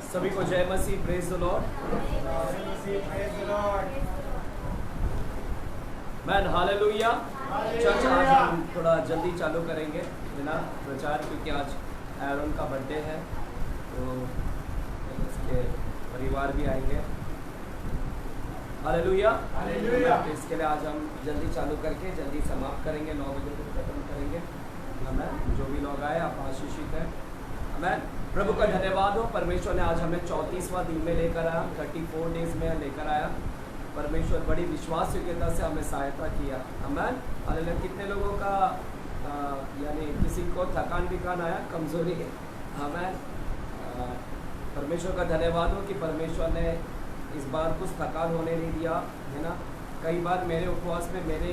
सभी को जय मसीह, प्रेज द लॉर्ड। मैन हालेलुया। चर्च आज हम थोड़ा जल्दी चालू करेंगे बिना प्रचार, क्योंकि आज एरोन का बर्थडे है, तो इसके परिवार भी आएंगे। हालेलुया। तो इसके लिए आज हम जल्दी चालू करके जल्दी समाप्त करेंगे, 9 बजे तक खत्म करेंगे। हमें जो भी लोग आए आप आशीषित हैं। हमें प्रभु का धन्यवाद हो, परमेश्वर ने आज हमें 34वां दिन में लेकर आया, 34 डेज में लेकर आया। परमेश्वर बड़ी विश्वास योग्यता से हमें सहायता किया। हमें हालेलुया। कितने लोगों का यानी किसी को थकान बिकान आया, कमजोरी है। हमें परमेश्वर का धन्यवाद हो कि परमेश्वर ने इस बार कुछ थकान होने नहीं दिया, है ना। कई बार मेरे उपवास में मेरे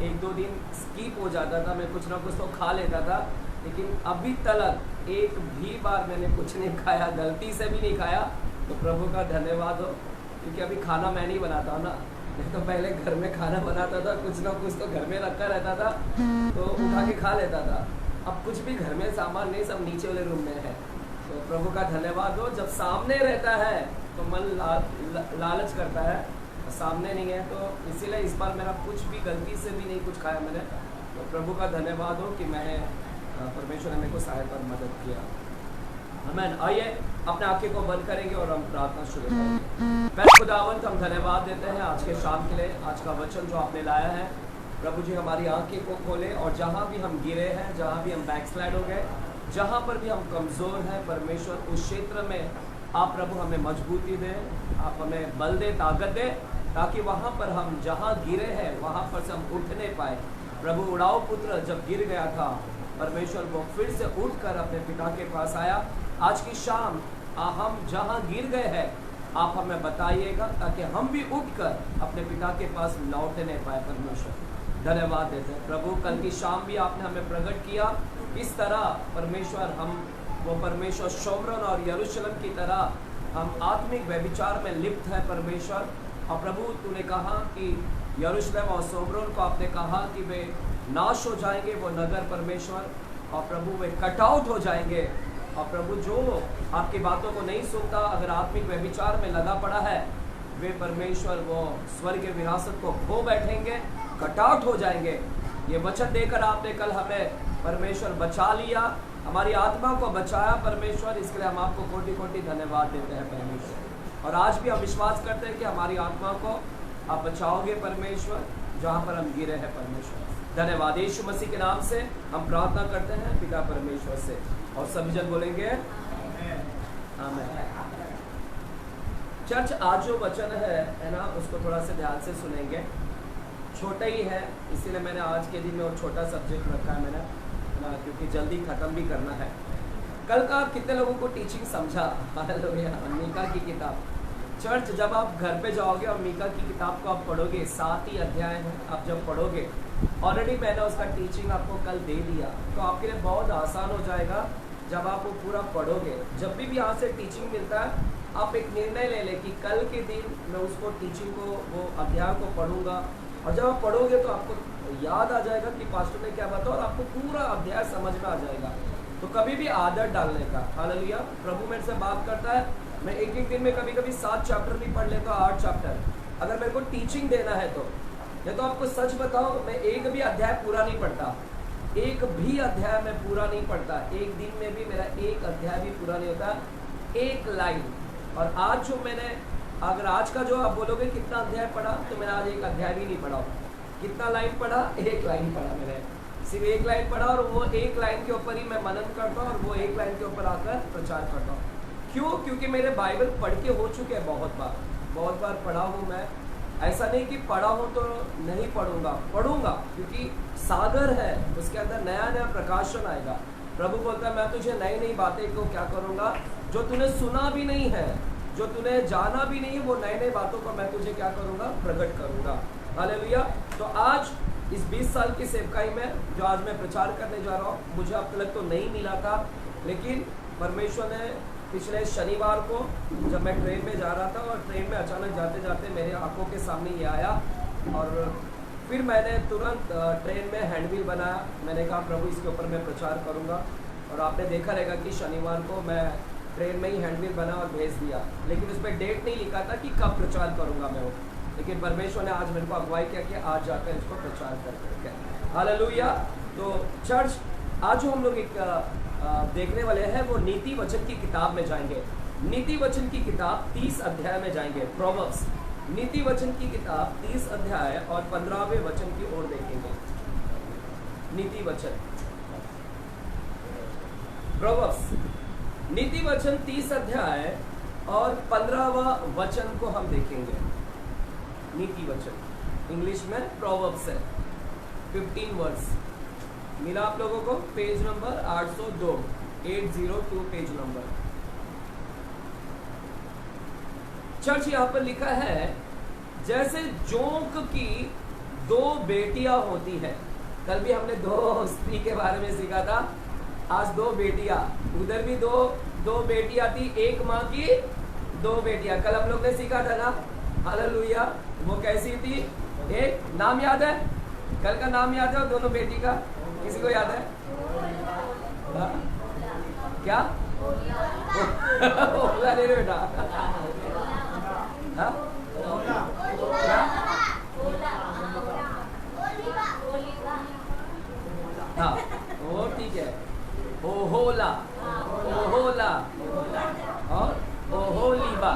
1-2 दिन स्किप हो जाता था, मैं कुछ ना कुछ तो खा लेता था, लेकिन अभी तक एक भी बार मैंने कुछ नहीं खाया, गलती से भी नहीं खाया। तो प्रभु का धन्यवाद हो, क्योंकि अभी खाना मैं नहीं बनाता हूँ ना। मैं तो पहले घर में खाना बनाता था, कुछ ना कुछ तो घर में रखा रहता था, तो उठा के खा लेता था। अब कुछ भी घर में सामान नहीं, सब नीचे वाले रूम में है। तो प्रभु का धन्यवाद हो, जब सामने रहता है तो मन लालच करता है, सामने नहीं है। तो इसीलिए इस बार मेरा कुछ भी गलती से भी नहीं कुछ खाया मैंने। तो प्रभु का धन्यवाद हो कि मैं परमेश्वर ने मेरे को सहायता और मदद किया। आमीन। आइए अपने आंखें को बंद करेंगे और हम प्रार्थना शुरू करेंगे। पहले खुदावंत हम धन्यवाद देते हैं आज के शाम के लिए, आज का वचन जो आपने लाया है। प्रभु जी हमारी आंखें को खोले, और जहाँ भी हम गिरे हैं, जहाँ भी हम बैकस्लाइड हो गए, जहाँ पर भी हम कमज़ोर हैं, परमेश्वर उस क्षेत्र में आप प्रभु हमें मजबूती दें, आप हमें बल दें, ताकत दें, ताकि वहाँ पर हम जहाँ गिरे हैं वहाँ पर से हम उठ नहीं पाए। प्रभु उड़ाऊ पुत्र जब गिर गया था, परमेश्वर वो फिर से उठकर अपने पिता के पास आया। आज की शाम हम जहाँ गिर गए हैं आप हमें बताइएगा, ताकि हम भी उठकर अपने पिता के पास लौटने पाए। परमेश्वर धन्यवाद देते हैं। प्रभु कल की शाम भी आपने हमें प्रकट किया, इस तरह परमेश्वर हम वो परमेश्वर शोमरोन और यरूशलेम की तरह हम आत्मिक व्यभिचार में लिप्त है परमेश्वर। और प्रभु तूने कहा कि यरूशलेम और शोमरोन को आपने कहा कि वे नाश हो जाएंगे, वो नगर परमेश्वर, और प्रभु वे कट आउट हो जाएंगे। और प्रभु जो आपकी बातों को नहीं सुनता, अगर आत्मिक व्यभिचार में लगा पड़ा है, वे परमेश्वर वो स्वर्ग के विरासत को खो बैठेंगे, कट आउट हो जाएंगे। ये वचन देकर आपने कल हमें परमेश्वर बचा लिया, हमारी आत्मा को बचाया परमेश्वर। इसके लिए हम आपको कोटि कोटि धन्यवाद देते हैं परमेश्वर। और आज भी हम विश्वास करते हैं कि हमारी आत्मा को आप बचाओगे परमेश्वर, जहाँ पर हम गिरे हैं परमेश्वर। धन्यवाद। यीशु मसीह के नाम से हम प्रार्थना करते हैं पिता परमेश्वर से, और सभी जन बोलेंगे आमीन। चर्च आज जो वचन है ना, उसको थोड़ा सा ध्यान से सुनेंगे। छोटा ही है, इसीलिए मैंने आज के दिन में और छोटा सब्जेक्ट रखा है मैंने ना, क्योंकि जल्दी ख़त्म भी करना है। कल का कितने लोगों को टीचिंग समझा? हालेलुया। मीका की किताब, चर्च जब आप घर पे जाओगे और मीका की किताब को आप पढ़ोगे, 7 ही अध्याय हैं, आप जब पढ़ोगे, ऑलरेडी मैंने उसका टीचिंग आपको कल दे दिया, तो आपके लिए बहुत आसान हो जाएगा जब आप वो पूरा पढ़ोगे। जब भी यहाँ से टीचिंग मिलता है, आप एक निर्णय ले लें कि कल के दिन मैं उसको टीचिंग को, वो अध्याय को पढ़ूंगा। और जब आप पढ़ोगे तो आपको याद आ जाएगा कि पास्टर ने क्या बताया, और आपको पूरा अध्याय समझ में आ जाएगा। तो कभी भी आदत डालने का, हालेलुया। प्रभु मेरे से बात करता है, मैं एक दिन में कभी कभी 7 चैप्टर भी पढ़ लेता, 8 चैप्टर, अगर मेरे को टीचिंग देना है तो। नहीं तो आपको सच बताओ, मैं एक भी अध्याय पूरा नहीं पढ़ता, एक भी अध्याय में पूरा नहीं पढ़ता। एक दिन में भी मेरा एक अध्याय भी पूरा नहीं होता, एक लाइन। और आज जो मैंने, अगर आज का जो आप बोलोगे कितना अध्याय पढ़ा, तो मैंने आज एक अध्याय भी नहीं पढ़ा। कितना लाइन पढ़ा? एक लाइन पढ़ा मैंने, सिर्फ एक लाइन पढ़ा, और वो एक लाइन के ऊपर ही मैं मनन करता हूँ, और वो एक लाइन के ऊपर आकर प्रचार करता हूँ। क्यों? क्योंकि मेरे बाइबल पढ़ के हो चुके हैं, बहुत बार पढ़ा हूँ मैं। ऐसा नहीं कि पढ़ा हूँ तो नहीं पढ़ूंगा, क्योंकि सागर है, उसके अंदर नया नया प्रकाशन आएगा। प्रभु बोलता है मैं तुझे नई नई बातें को क्या करूँगा, जो तूने सुना भी नहीं है, जो तूने जाना भी नहीं है, वो नई नई बातों को मैं तुझे क्या करूँगा, प्रकट करूँगा। हालेलुया। तो आज इस 20 साल की सेवकाई में जो आज मैं प्रचार करने जा रहा हूँ, मुझे अब तक तो नहीं मिला था, लेकिन परमेश्वर ने पिछले शनिवार को जब मैं ट्रेन में जा रहा था, और ट्रेन में अचानक जाते जाते मेरे आंखों के सामने ये आया, और फिर मैंने तुरंत ट्रेन में हैंडबिल बनाया। मैंने कहा प्रभु इसके ऊपर मैं प्रचार करूँगा। और आपने देखा रहेगा कि शनिवार को मैं ट्रेन में ही हैंडबिल बना और भेज दिया, लेकिन उस पर डेट नहीं लिखा था कि कब प्रचार करूंगा मैं वो, लेकिन परमेश्वर ने आज मेरे को अगुवाई किया कि आज जाकर इसको प्रचार करके। हालेलुया। तो चर्च, आज जो हम लोग एक देखने वाले हैं वो नीति वचन की किताब में जाएंगे। नीति वचन की किताब 30 अध्याय में जाएंगे। प्रोवर्ब्स नीति वचन की किताब 30 अध्याय और 15वें वचन की ओर देखेंगे। नीति वचन, प्रोवर्ब्स नीति वचन 30 अध्याय और 15वां वचन को हम देखेंगे। नीति वचन इंग्लिश में प्रोवर्ब्स है, 15 वर्स। मिला आप लोगों को? Page number 802, 802 page number. Church यहाँ पर लिखा है, जैसे जोंक की 2 बेटियां होती है। कल भी हमने 2 स्त्री के बारे में सीखा था, आज 2 बेटियां। उधर भी दो बेटियां थी, एक माँ की 2 बेटियां। कल हम लोग ने सीखा था ना, हालेलुया। वो कैसी थी? एक नाम याद है? कल का नाम याद है दोनों बेटी का? किसी को याद है? क्या? ओला ले बेटा। क्या? हाँ, वो ठीक है। ओहोला, ओहोला और ओहोलीबा।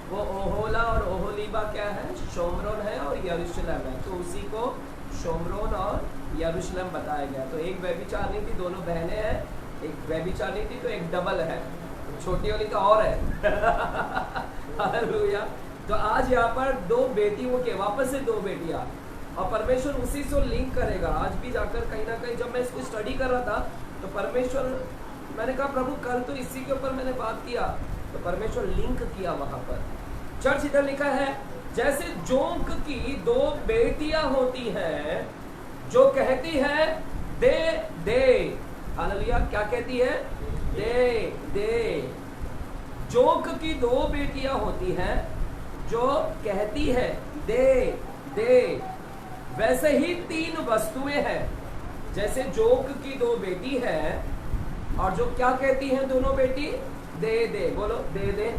वो ओहोला और ओहोलीबा क्या है? शोमरोन है और यरूशलेम है। तो उसी को शोमरोन और यरूशलेम बताया गया। तो एक व्यभिचारिणी थी, दोनों बहनें हैं। एक व्यभिचारिणी थी तो एक डबल है, छोटी वाली तो और है। हालेलुया। तो आज यहाँ पर 2 बेटियों के, वापस से 2 बेटियां, और परमेश्वर उसी से लिंक करेगा। आज भी जाकर कहीं ना कहीं जब मैं इसको स्टडी कर रहा था तो परमेश्वर, मैंने कहा प्रभु कल तो इसी के ऊपर मैंने बात किया, तो परमेश्वर लिंक किया वहां पर। चर्च इधर लिखा है, जैसे जोंक की 2 बेटियां होती हैं जो कहती है दे दे। हालेलुया। क्या कहती है? दे दे। जोंक की 2 बेटियां होती हैं जो कहती है दे दे। वैसे ही 3 वस्तुएं हैं। जैसे जोंक की 2 बेटी है और जो क्या कहती हैं दोनों बेटी? दे दे। बोलो दे दे।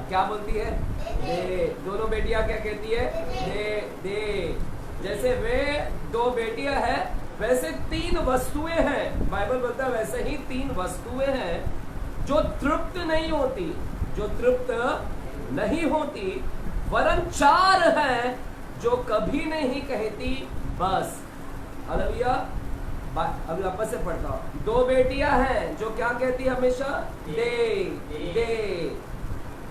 क्या बोलती है? दे। दोनों बेटियां क्या कहती है? दे दे। जैसे वे 2 बेटियां हैं, वैसे 3 वस्तुएं हैं। बाइबल बोलता है वैसे ही 3 वस्तुएं हैं जो तृप्त नहीं होती, जो तृप्त नहीं होती, वरन 4 हैं जो कभी नहीं कहती बस। हालेलुया। अभी वापस से पढ़ता हूं। 2 बेटियां हैं जो क्या कहती है? हमेशा दे दे।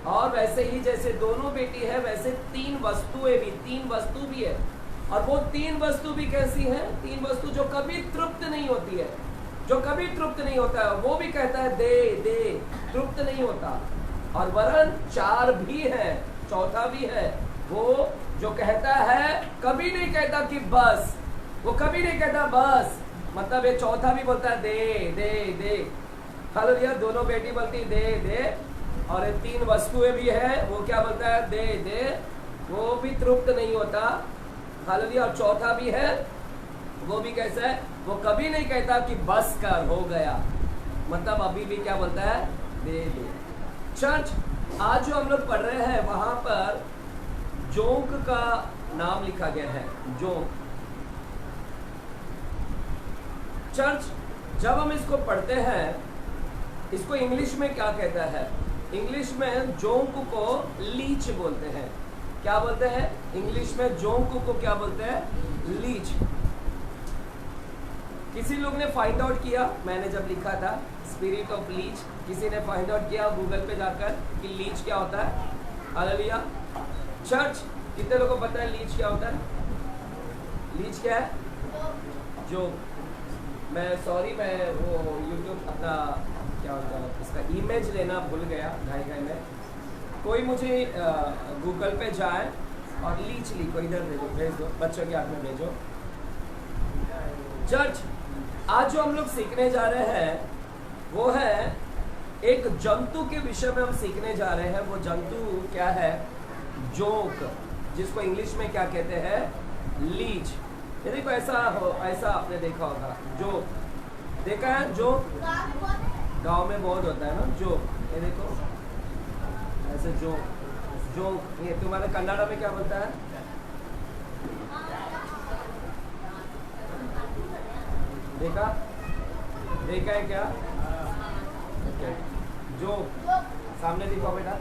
और वैसे ही जैसे दोनों बेटी है, वैसे 3 वस्तुएं भी, 3 वस्तु भी है। और वो 3 वस्तु भी कैसी है? 3 वस्तु जो कभी तृप्त नहीं होती है, जो कभी तृप्त नहीं होता है। वो भी कहता है दे दे, तृप्त नहीं होता। और वरन 4 भी है, चौथा भी है, वो जो कहता है, कभी नहीं कहता कि बस। वो कभी नहीं कहता बस, मतलब ये चौथा भी बोलता है दे दे दे। हालेलुया। दोनों बेटी बोलती दे दे, और 3 वस्तुएं भी है, वो क्या बोलता है? दे दे। वो भी तृप्त नहीं होता। हालेलुया। और चौथा भी है, वो भी कैसा है? वो कभी नहीं कहता कि बस कर, हो गया। मतलब अभी भी क्या बोलता है? दे दे। चर्च, आज जो हम लोग पढ़ रहे हैं वहां पर जोंक का नाम लिखा गया है, जोंक। चर्च, जब हम इसको पढ़ते हैं, इसको इंग्लिश में क्या कहता है? इंग्लिश में जोंक को लीच बोलते हैं। क्या बोलते हैं? इंग्लिश में जोंक को क्या बोलते हैं? लीच। किसी लोग ने फाइंड आउट किया, मैंने जब लिखा था स्पिरिट ऑफ लीच, किसी ने फाइंड आउट किया गूगल पे जाकर कि लीच क्या होता है? हालेलुया। चर्च, कितने लोगों को पता है लीच क्या होता है? लीच क्या है? जो मैं वो यूट्यूब अपना क्या होता है इसका इमेज लेना भूल गया घाई में। कोई मुझे गूगल पे जाए और लीच लिखो, इधर भेज दो, बच्चों के हाथ में भेजो। चर्च, आज जो हम लोग सीखने जा रहे हैं वो है एक जंतु के विषय में हम सीखने जा रहे हैं। वो जंतु क्या है? जोंक, जिसको इंग्लिश में क्या कहते हैं? लीच। ये देखो, ऐसा आपने देखा होगा, जो देखा है, जो गांव में बहुत होता है ना जो, ये देखो ऐसे जो जो ये तुम्हारे कन्नड़ा में क्या बोलता है? देखा देखा है क्या? जो सामने दिखा बेटा,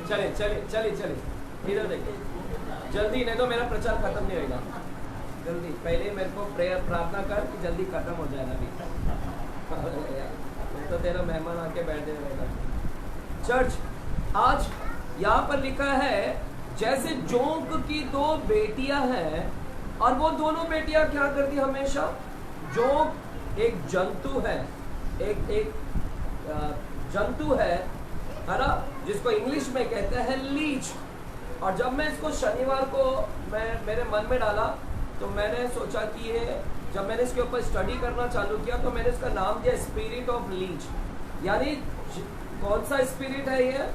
चले चले चले चले इधर देखिए जल्दी, नहीं तो मेरा प्रचार खत्म नहीं होगा। जल्दी पहले मेरे को प्रेयर प्रार्थना कर कि जल्दी खत्म हो जाए अभी तो तेरा मेहमान आके बैठे रहेगा। चर्च, आज यहाँ पर लिखा है जैसे जोंक की दो बेटियां हैं, और वो दोनों बेटियां क्या करती हमेशा? जोंक एक जंतु है, एक जंतु है ना, जिसको इंग्लिश में कहते हैं लीच। और जब मैं इसको शनिवार को मेरे मन में डाला तो मैंने सोचा कि ये, जब मैंने इसके ऊपर स्टडी करना चालू किया तो मैंने इसका नाम दिया स्पिरिट ऑफ लीच। यानी कौन सा स्पिरिट है ये?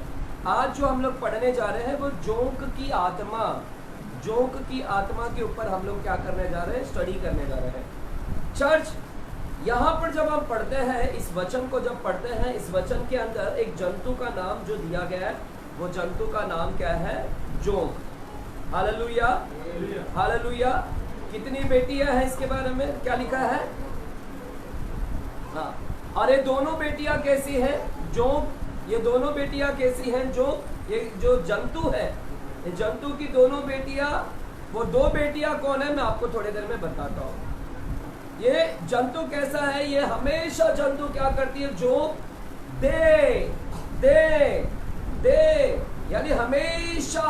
आज जो हम लोग पढ़ने जा रहे हैं वो जोंक की आत्मा, जोंक की आत्मा के ऊपर हम लोग क्या करने जा रहे हैं? स्टडी करने जा रहे हैं। चर्च, यहाँ पर जब हम पढ़ते हैं इस वचन को, जब पढ़ते हैं इस वचन के अंदर एक जंतु का नाम जो दिया गया है, वो जंतु का नाम क्या है? जोंक। Hallelujah hallelujah. कितनी बेटियां हैं इसके बारे में क्या लिखा है? हाँ, और ये दोनों बेटियां कैसी हैं? जोंक। ये दोनों बेटियां कैसी हैं? जो ये जो जंतु है, ये जंतु की दोनों बेटियां, वो दो बेटियां कौन है मैं आपको थोड़ी देर में बताता हूँ। ये जंतु कैसा है? ये हमेशा जंतु क्या करती है? जो दे दे दे, यानी हमेशा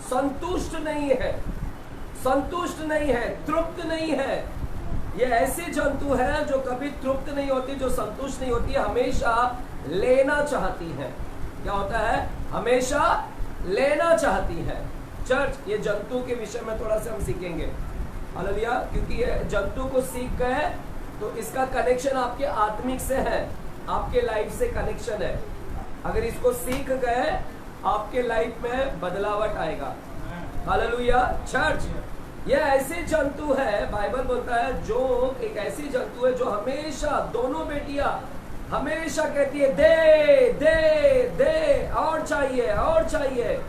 संतुष्ट नहीं है, संतुष्ट नहीं है, तृप्त नहीं है। ये ऐसी जंतु है जो कभी तृप्त नहीं होती, जो संतुष्ट नहीं होती, हमेशा लेना चाहती है। क्या होता है? हमेशा लेना चाहती है। चर्च, ये जंतु के विषय में थोड़ा सा हम सीखेंगे। हालेलुया। क्योंकि ये जंतु को सीख गए तो इसका कनेक्शन आपके आत्मिक से है, आपके लाइफ से कनेक्शन है। अगर इसको सीख गए आपके लाइफ में बदलावट आएगा। हालेलुया। चर्च, ये ऐसे जंतु है, बाइबल बोलता है जो एक ऐसी जंतु है जो हमेशा, दोनों बेटियां हमेशा कहती है दे दे दे, और चाहिए और चाहिए,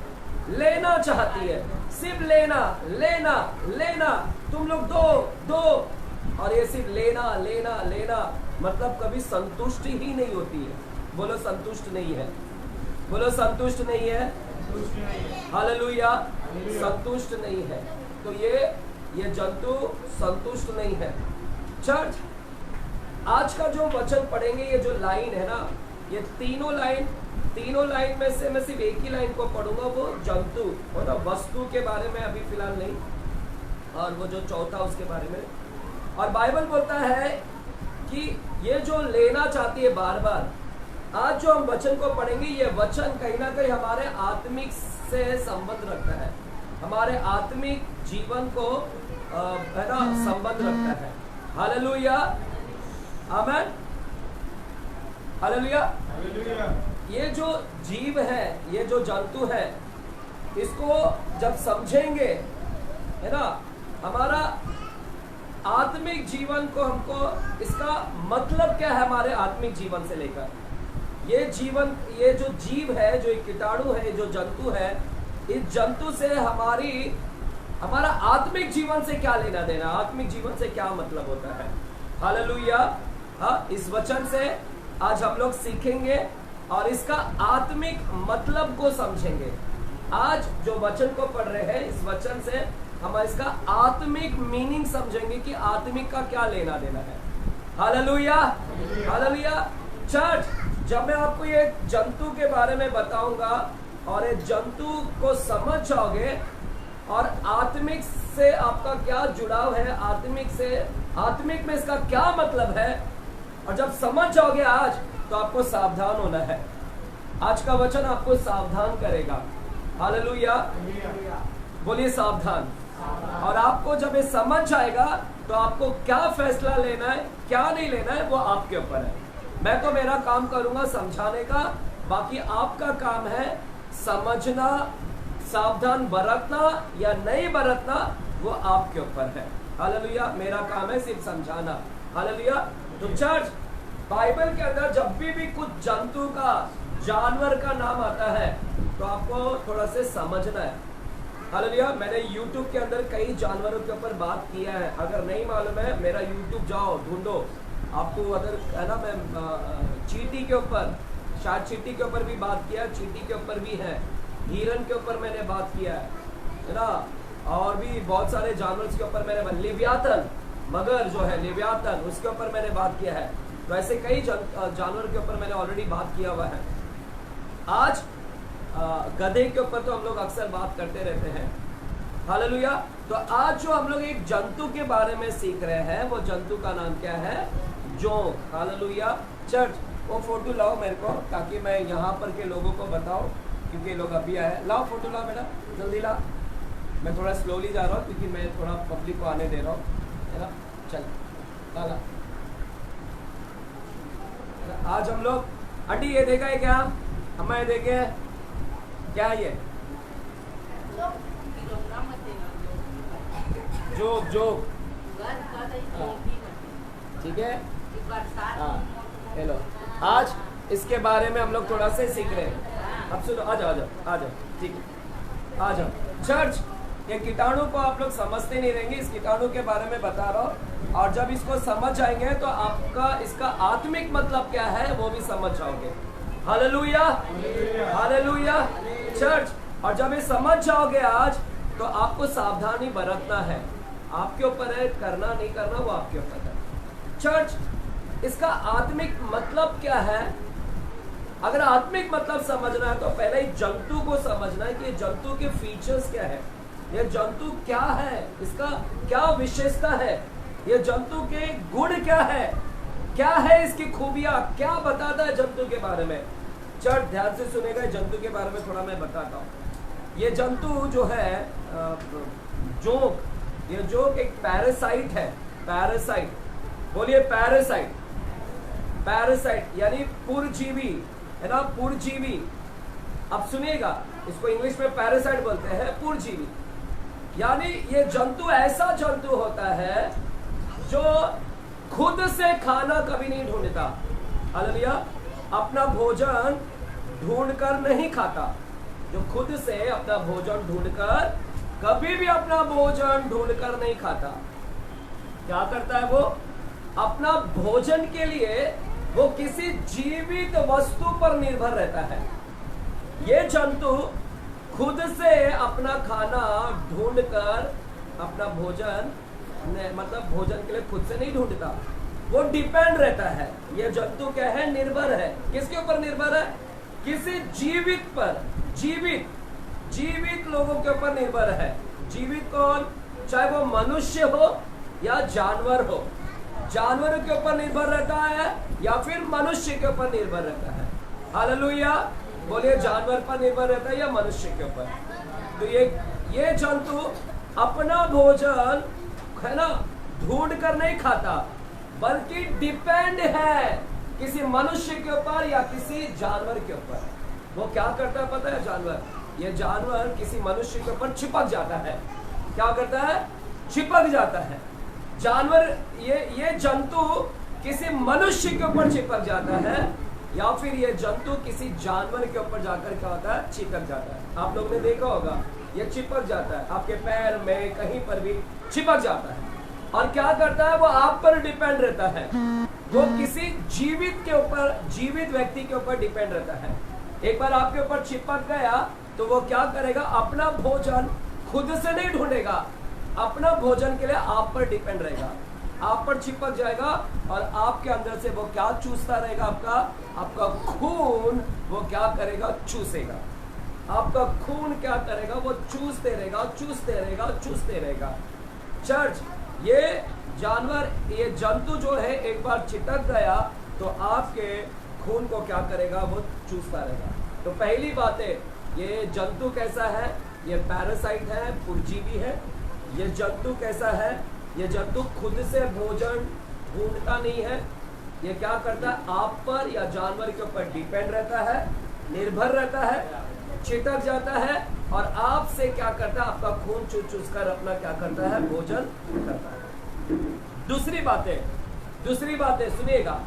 लेना चाहती है, सिर्फ लेना लेना लेना, तुम लोग दो दो, और ये सिर्फ लेना लेना लेना, मतलब कभी संतुष्टि ही नहीं होती है। बोलो संतुष्ट नहीं है, बोलो संतुष्ट नहीं है। हालेलुया। संतुष्ट नहीं है। तो ये जंतु संतुष्ट नहीं है। चर्च, आज का जो वचन पढ़ेंगे, ये जो लाइन है ना, ये तीनों लाइन में से मैं सिर्फ एक ही लाइन को पढ़ूंगा, वो जंतु मतलब वस्तु के बारे में अभी फिलहाल नहीं, और वो जो चौथा उसके बारे में। और बाइबल बोलता है कि ये जो लेना चाहती है बार बार, आज जो हम वचन को पढ़ेंगे, ये वचन कहीं ना कहीं हमारे आत्मिक से संबंध रखता है, हमारे आत्मिक जीवन को है ना संबंध रखता है। Hallelujah amen. हालेलुया। ये जो जीव है, ये जो जंतु है, इसको जब समझेंगे, है ना, हमारा आत्मिक जीवन को, हमको इसका मतलब क्या है हमारे आत्मिक जीवन से लेकर, ये जीवन, ये जो जीव है, जो एक कीटाणु है, जो जंतु है, इस जंतु से हमारा आत्मिक जीवन से क्या लेना देना, आत्मिक जीवन से क्या मतलब होता है। हालेलुया। हाँ, इस वचन से आज हम लोग सीखेंगे और इसका आत्मिक मतलब को समझेंगे। आज जो वचन को पढ़ रहे हैं, इस वचन से हम इसका आत्मिक मीनिंग समझेंगे कि आत्मिक का क्या लेना देना है। Hallelujah hallelujah. चर्च, जब मैं आपको ये जंतु के बारे में बताऊंगा और ये जंतु को समझ जाओगे और आत्मिक से आपका क्या जुड़ाव है, आत्मिक में इसका क्या मतलब है, और जब समझ जाओगे आज, तो आपको सावधान होना है। आज का वचन आपको सावधान करेगा। हालेलुया। बोलिए सावधान। और आपको जब ये समझ जाएगा तो आपको क्या फैसला लेना है, क्या नहीं लेना है, वो आपके ऊपर है। मैं तो मेरा काम करूंगा समझाने का, बाकी आपका काम है समझना, सावधान बरतना या नहीं बरतना वो आपके ऊपर है। हालेलुया। मेरा काम है सिर्फ समझाना। हालेलुया। तो चर्च, बाइबल के अंदर जब भी कुछ जंतु का, जानवर का नाम आता है तो आपको थोड़ा से समझना है। हालेलुया। मैंने YouTube के अंदर कई जानवरों के ऊपर बात किया है। अगर नहीं मालूम है, मेरा YouTube जाओ, ढूंढो, आपको अगर है ना, मैं चींटी के ऊपर, शायद चींटी के ऊपर भी बात किया, चींटी के ऊपर भी है, हिरन के ऊपर मैंने बात किया है ना, और भी बहुत सारे जानवर के ऊपर मैंने, लिव्यातन, मगर जो है लिव्यातन, उसके ऊपर मैंने बात किया है। तो ऐसे कई जानवर के ऊपर मैंने ऑलरेडी बात किया हुआ है। आज गधे के ऊपर तो हम लोग अक्सर बात करते रहते हैं। हालेलुया। तो आज जो हम लोग एक जंतु के बारे में सीख रहे हैं, वो जंतु का नाम क्या है? जोंक। हालेलुया। चर्च, वो फोटो लाओ मेरे को, ताकि मैं यहाँ पर के लोगों को बताऊं, क्योंकि लोग अभी आए। लाओ फोटो लाओ बेटा, जल्दी ला। मैं थोड़ा स्लोली जा रहा हूँ क्योंकि मैं थोड़ा पब्लिक को आने दे रहा हूँ, है ना। चल ला। आज हम लोग, आंटी ये देखा है क्या? अम्मा ये देखे क्या है? ये जोक, जोक, ठीक है। हाँ, हेलो। आज इसके बारे में हम लोग थोड़ा से सीख रहे हैं। अब सुनो, आ जाओ, ठीक है, आ जाओ। चर्च, ये कीटाणु को आप लोग समझते नहीं रहेंगे, इस कीटाणु के बारे में बता रहा हूँ, और जब इसको समझ जाएंगे तो आपका इसका आत्मिक मतलब क्या है वो भी समझ जाओगे। Hallelujah, hallelujah. चर्च, और जब ये समझ जाओगे आज, तो आपको सावधानी बरतना है। आपके ऊपर है, करना नहीं करना वो आपके ऊपर है। चर्च, इसका आत्मिक मतलब क्या है? अगर आत्मिक मतलब समझना है तो पहले ही जंतु को समझना है कि जंतु के फीचर्स क्या है, ये जंतु क्या है, इसका क्या विशेषता है, ये जंतु के गुण क्या है इसकी खूबियां, क्या बताता है जंतु के बारे में। चर्च, ध्यान से सुनेगा, जंतु के बारे में थोड़ा मैं बताता हूँ। ये जंतु जो है जोंक, ये जोंक एक पैरासाइट है। पैरासाइट, बोलिए पैरासाइट। पैरासाइट यानी पुरजीवी, है ना, पुरजीवी। अब सुनिएगा, इसको इंग्लिश में पैरासाइट बोलते हैं, पुरजीवी। यानी ये जंतु ऐसा जंतु होता है जो खुद से खाना कभी नहीं ढूंढता। हालेलुया। अपना भोजन ढूंढकर नहीं खाता, जो खुद से अपना भोजन ढूंढकर, कभी भी अपना भोजन ढूंढकर नहीं खाता। क्या करता है वो? अपना भोजन के लिए वो किसी जीवित वस्तु पर निर्भर रहता है। ये जंतु खुद से अपना खाना ढूंढकर अपना भोजन, मतलब भोजन के लिए खुद से नहीं ढूंढता, वो डिपेंड रहता है। ये जंतु क्या है? निर्भर है। किसके ऊपर निर्भर है? किसी जीवित पर। जीवित लोगों के ऊपर निर्भर है। जीवित कौन? चाहे वो मनुष्य हो या जानवर हो। जानवरों के ऊपर निर्भर रहता है या फिर मनुष्य के ऊपर निर्भर रहता है। हालेलुया। बोलिए, जानवर पर निर्भर रहता है या मनुष्य के ऊपर। तो ये जंतु अपना भोजन, है ना, ढूंढ कर नहीं खाता, बल्कि डिपेंड है किसी मनुष्य के ऊपर या किसी जानवर के ऊपर। वो क्या करता है पता है? जानवर, ये जानवर किसी मनुष्य के ऊपर चिपक जाता है। क्या करता है? चिपक जाता है। जानवर, ये जंतु किसी मनुष्य के ऊपर चिपक जाता है, या फिर ये जंतु किसी जानवर के ऊपर जाकर क्या होता है? चिपक जाता है। आप लोग ने देखा होगा, ये चिपक जाता है, आपके पैर में कहीं पर भी चिपक जाता है। और क्या करता है? वो आप पर डिपेंड रहता है। वो किसी जीवित के ऊपर, जीवित व्यक्ति के ऊपर डिपेंड रहता है। एक बार आपके ऊपर चिपक गया तो वो क्या करेगा? अपना भोजन खुद से नहीं ढूंढेगा, अपना भोजन के लिए आप पर डिपेंड रहेगा। आप पर चिपक जाएगा और आपके अंदर से वो क्या चूसता रहेगा? आपका खून वो क्या करेगा? चूसेगा। आपका खून क्या करेगा? वो चूसते रहेगा। चर्च, ये जानवर, ये जंतु जो है, एक बार चिपक गया तो आपके खून को क्या करेगा? वो चूसता रहेगा। तो पहली बात है, ये जंतु कैसा है? ये पैरासाइट है, पुरजीवी है। ये जंतु कैसा है? ये जंतु खुद से भोजन ढूंढता नहीं है। ये क्या करता है? आप पर या जानवर के ऊपर डिपेंड रहता है, निर्भर रहता है, छिटक जाता है और आपसे क्या करता है, आपका खून चूस चूस कर अपना क्या करता है, भोजन करता है। दूसरी बातें सुनिएगा,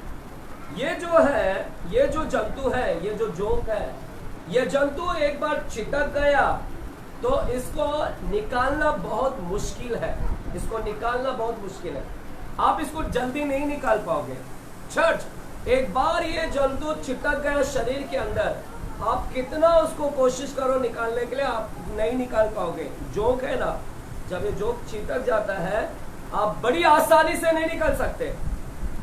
ये जो है, ये जो जंतु है, ये जो जोंक है, ये जंतु एक बार छिटक गया तो इसको निकालना बहुत मुश्किल है, इसको निकालना बहुत मुश्किल है, आप इसको जल्दी नहीं निकाल पाओगे। चर्च, एक बार ये जंतु चिपक गया शरीर के अंदर, आप कितना उसको कोशिश करो निकालने के लिए, आप नहीं निकाल पाओगे। जोंक है ना, जब ये जोंक चिपक जाता है आप बड़ी आसानी से नहीं निकाल सकते,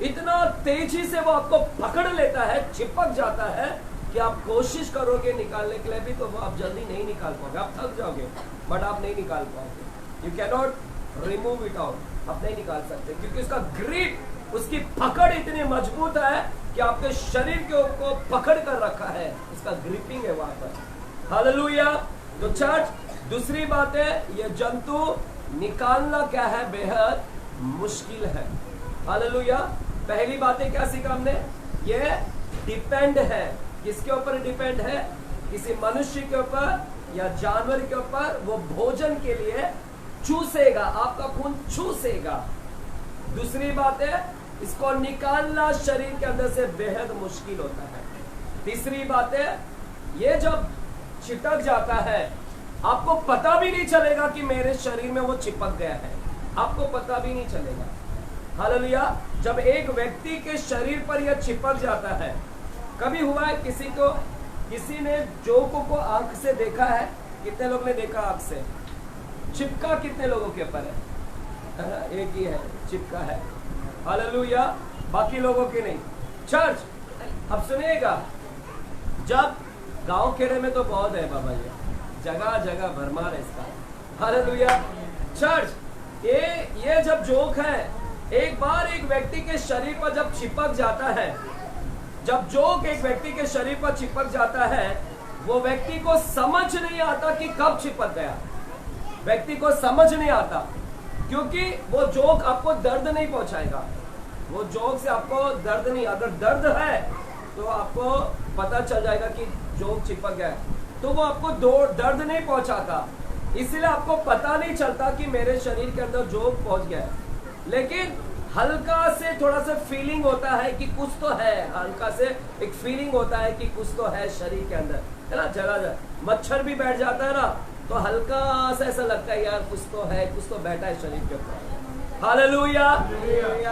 इतना तेजी से वो आपको पकड़ लेता है, चिपक जाता है कि आप कोशिश करोगे निकालने के लिए भी तो वो आप जल्दी नहीं निकाल पाओगे, आप थक जाओगे बट आप नहीं निकाल पाओगे। You cannot remove it out, आप नहीं निकाल सकते क्योंकि उसका ग्रिप, उसकी पकड़ इतनी मजबूत है कि आपके शरीर के को पकड़ कर रखा है, इसका ग्रिपिंग है वहां पर। हालेलुया। तो चर्च, दूसरी बात है, ये जंतु निकालना क्या है, बेहद मुश्किल है। हालेलुया। पहली बातें क्या सीखा हमने, ये डिपेंड है, किसके ऊपर डिपेंड है, किसी मनुष्य के ऊपर या जानवर के ऊपर, वो भोजन के लिए चूसेगा, आपका खून चूसेगा। दूसरी बात है, इसको निकालना शरीर के अंदर से बेहद मुश्किल होता है। तीसरी बात है, ये जब चिपक जाता है आपको पता भी नहीं चलेगा कि मेरे शरीर में वो चिपक गया है, आपको पता भी नहीं चलेगा। हालेलुया। जब एक व्यक्ति के शरीर पर यह चिपक जाता है, कभी हुआ है किसी ने जोंक को आंख से देखा है? कितने लोग ने देखा आंख से? चिपका कितने लोगों के ऊपर है? एक ही है, चिपका है। हालेलुया। बाकी लोगों की नहीं। चर्च, अब सुनिएगा, जब गांव खेड़े में तो बहुत है बाबा जी, जगह जगह भरमार है इसका। हालेलुया। चर्च, ये जब जोंक है, एक बार एक व्यक्ति के शरीर पर जब चिपक जाता है, जब जोंक एक व्यक्ति के शरीर पर चिपक जाता है, वो व्यक्ति को समझ नहीं आता कि कब चिपक गया, व्यक्ति को समझ नहीं आता, क्योंकि वो जोंक आपको दर्द नहीं पहुंचाएगा, वो जोंक से आपको दर्द नहीं, अगर दर्द है तो आपको पता चल जाएगा कि जोंक चिपक गया है, तो वो आपको दर्द नहीं पहुंचाता, इसलिए आपको पता नहीं चलता कि मेरे शरीर के अंदर जोंक पहुंच गया है। लेकिन हल्का से थोड़ा सा फीलिंग होता है कि कुछ तो है, हल्का से एक फीलिंग होता है कि कुछ तो है शरीर के अंदर, है ना। जरा मच्छर भी बैठ जाता है ना, तो हल्का सा ऐसा लगता है यार कुछ तो है, कुछ तो बैठा है शरीर के ऊपर। Hallelujah,